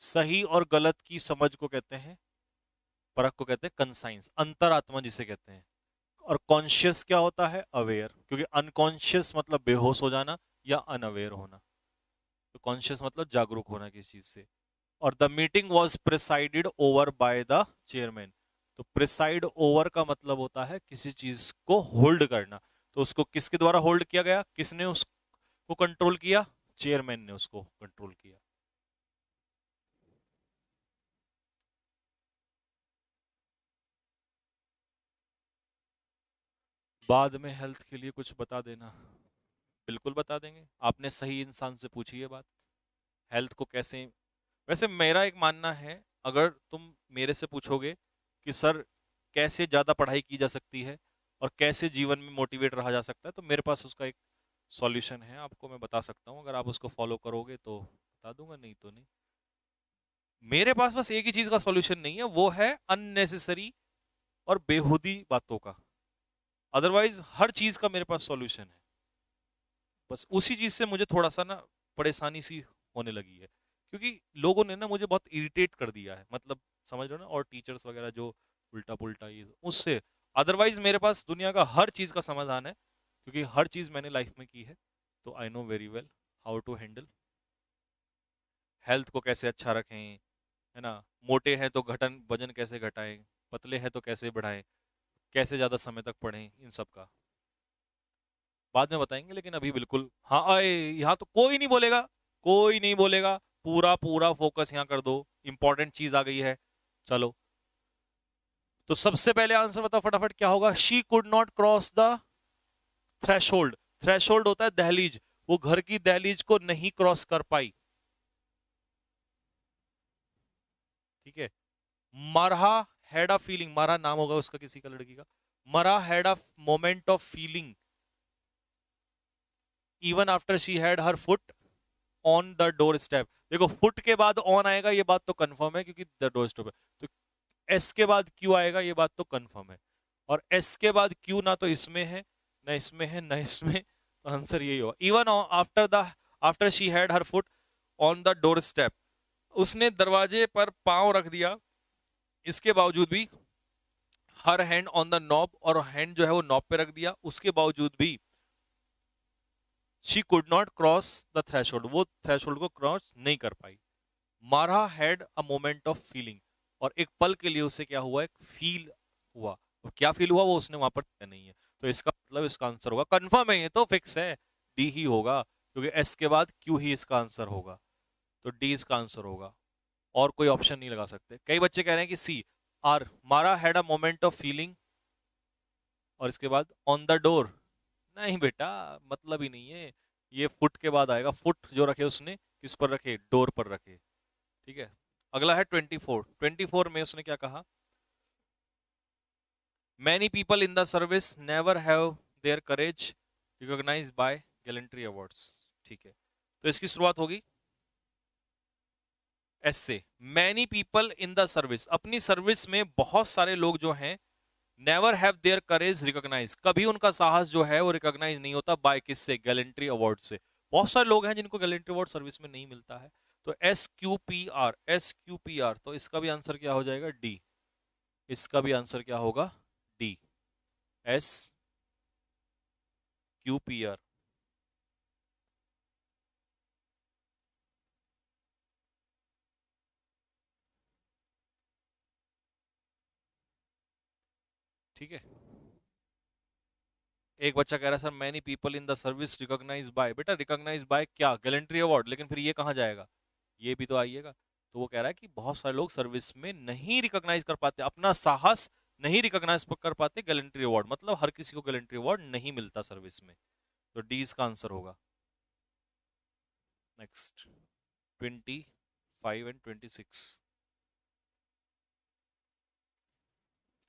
सही और गलत की समझ को कहते हैं, परख को कहते हैं कंसाइंस, अंतरात्मा जिसे कहते हैं। और कॉन्शियस क्या होता है? अवेयर, क्योंकि अनकॉन्शियस मतलब बेहोश हो जाना या अनअवेयर होना, तो कॉन्शियस मतलब जागरूक होना किसी चीज से। और the meeting was presided over by the chairman, तो प्रिसाइड ओवर का मतलब होता है किसी चीज को होल्ड करना, तो उसको किसके द्वारा होल्ड किया गया? किसने उसको कंट्रोल किया? चेयरमैन ने उसको कंट्रोल किया। बाद में हेल्थ के लिए कुछ बता देना, बिल्कुल बता देंगे, आपने सही इंसान से पूछी है बात। हेल्थ को कैसे, वैसे मेरा एक मानना है, अगर तुम मेरे से पूछोगे कि सर कैसे ज़्यादा पढ़ाई की जा सकती है और कैसे जीवन में मोटिवेट रहा जा सकता है, तो मेरे पास उसका एक सॉल्यूशन है, आपको मैं बता सकता हूँ। अगर आप उसको फॉलो करोगे तो बता दूंगा, नहीं तो नहीं। मेरे पास बस एक ही चीज़ का सॉल्यूशन नहीं है, वो है अननेसेसरी और बेहुदी बातों का। अदरवाइज हर चीज़ का मेरे पास सॉल्यूशन है, बस उसी चीज़ से मुझे थोड़ा सा ना परेशानी सी होने लगी है, क्योंकि लोगों ने ना मुझे बहुत इरिटेट कर दिया है, मतलब समझ रहे हो ना, और टीचर्स वगैरह जो उल्टा पुल्टा ये उससे। अदरवाइज मेरे पास दुनिया का हर चीज का समाधान है, क्योंकि हर चीज मैंने लाइफ में की है, तो I know very well how to handle. Health को कैसे अच्छा रखें, है ना, मोटे हैं तो घटन वजन कैसे घटाएं, पतले हैं तो कैसे बढ़ाएं, कैसे ज्यादा समय तक पढ़ें, इन सब का बाद में बताएंगे। लेकिन अभी बिल्कुल हाँ आए, यहाँ तो कोई नहीं बोलेगा, कोई नहीं बोलेगा, पूरा पूरा फोकस यहाँ कर दो, इंपॉर्टेंट चीज आ गई है। चलो, तो सबसे पहले आंसर बताओ फटाफट क्या होगा। She could not cross the threshold. Threshold होता है दहलीज, वो घर की दहलीज को नहीं क्रॉस कर पाई। ठीक है। मरहा हैड अ फीलिंग, मरहा नाम होगा उसका किसी का लड़की का, मरहा had a moment of feeling even after she had her foot on the door step. देखो फुट के बाद ऑन आएगा ये बात तो कंफर्म है, क्योंकि द डोर स्टेप है, तो एस के बाद क्यू आएगा ये बात तो कंफर्म है, और एस के बाद क्यू ना तो इसमें है ना इसमें है ना इसमें, तो आंसर यही होगा। Even after she had her foot on the door step, उसने दरवाजे पर पांव रख दिया, इसके बावजूद भी her hand on the knob, और हैंड जो है वो नॉब पे रख दिया, उसके बावजूद भी she could not cross the threshold, वो थ्रेशोल्ड को क्रॉस नहीं कर पाई। मारा had a moment of feeling, और एक पल के लिए उसे क्या हुआ, एक फील हुआ, तो क्या फील हुआ वो उसने वहां पर किया नहीं है, तो इसका मतलब इसका आंसर होगा, कंफर्म है ये तो फिक्स है, डी ही होगा, क्योंकि एस के बाद क्यू ही इसका आंसर होगा, तो डी इसका आंसर होगा, और कोई ऑप्शन नहीं लगा सकते। कई बच्चे कह रहे हैं कि सी आर, मारा had a moment of feeling, और इसके बाद ऑन द डोर, नहीं बेटा, मतलब ही नहीं है, ये फुट के बाद आएगा, फुट जो रखे उसने किस पर रखे, डोर पर रखे। ठीक है। अगला है 24। 24 में उसने क्या कहा, many people in the service never have their courage recognized by gallantry awards. ठीक है, तो इसकी शुरुआत होगी एस से। Many people in the service, अपनी सर्विस में बहुत सारे लोग जो हैं, never have their courage recognize, कभी उनका साहस जो है वो रिकॉग्नाइज नहीं होता, बाय किससे, गैलेंट्री अवार्ड से। बहुत सारे लोग हैं जिनको गैलेंट्री अवार्ड सर्विस में नहीं मिलता है, तो S Q P are, S Q P are, तो इसका भी आंसर क्या हो जाएगा, डी। इसका भी आंसर क्या होगा, D, S Q P R. ठीक है। एक बच्चा कह रहा है sir many people in the service recognize by, बेटा रिकॉग्नाइज बाय क्या, गैलेंट्री अवार्ड, लेकिन फिर ये कहाँ जाएगा, ये भी तो आइएगा। तो वो कह रहा है कि बहुत सारे लोग सर्विस में नहीं रिकॉग्नाइज कर पाते, अपना साहस नहीं रिकॉग्नाइज कर पाते गैलेंट्री अवार्ड, मतलब हर किसी को गैलेंट्री अवार्ड नहीं मिलता सर्विस में, तो डी इसका आंसर होगा। नेक्स्ट 25 एंड 26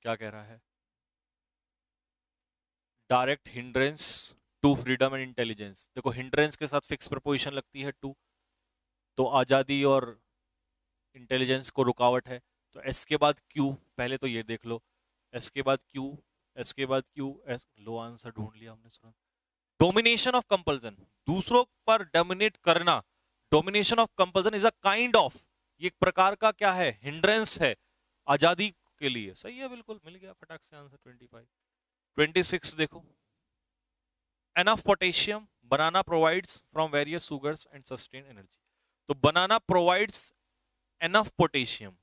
क्या कह रहा है, direct hindrance to freedom and intelligence. देखो हिंड्रेंस के साथ फिक्स प्रपोजिशन लगती है टू, तो आजादी और इंटेलिजेंस को रुकावट है, तो एस के बाद क्यू, पहले तो ये देख लो, एस के बाद क्यू, एस के बाद क्यू, एस, लो आंसर ढूंढ लिया हमने सुना। डोमिनेशन ऑफ कंपल्सन, दूसरों पर डोमिनेट करना, domination of compulsion is a kind of, ये एक प्रकार का क्या है, हिंड्रेंस है आजादी के लिए। सही है, बिल्कुल मिल गया फटाक से आंसर 25। 26 देखो, enough potassium banana provides from various sugars and sustain energy. तो बनाना प्रोवाइड्स एनफ पोटेशियम,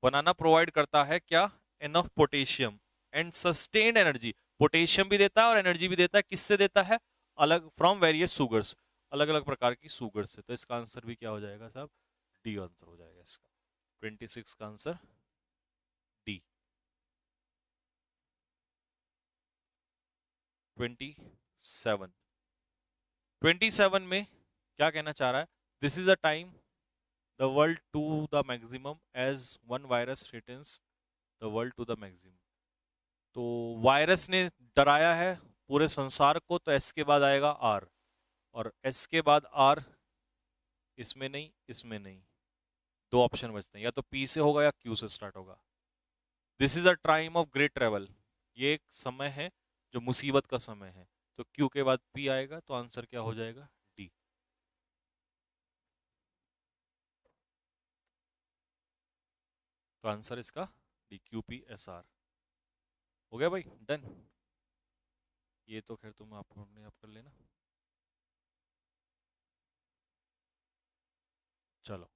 बनाना प्रोवाइड करता है क्या, enough potassium and sustained energy, potassium भी देता है और एनर्जी भी देता है, किससे देता है, अलग फ्रॉम वेरियस सुगर्स, अलग अलग प्रकार की सुगर से। तो इसका आंसर भी क्या हो जाएगा साहब, डी आंसर हो जाएगा इसका, 26 का आंसर डी। 27, 27 में क्या कहना चाह रहा है, this is a time the world to the maximum as one virus threatens the world to the maximum. तो वायरस ने डराया है पूरे संसार को, तो एस के बाद आएगा आर, और एस के बाद आर, इसमें नहीं इसमें नहीं, दो ऑप्शन बचते हैं, या तो पी से होगा या क्यू से स्टार्ट होगा। This is a time of great travel, ये एक समय है जो मुसीबत का समय है, तो क्यू के बाद पी आएगा, तो आंसर क्या हो जाएगा, डी। तो आंसर इसका DQPSR हो गया भाई, डन। ये तो खैर तुम आप अपने आप कर लेना। चलो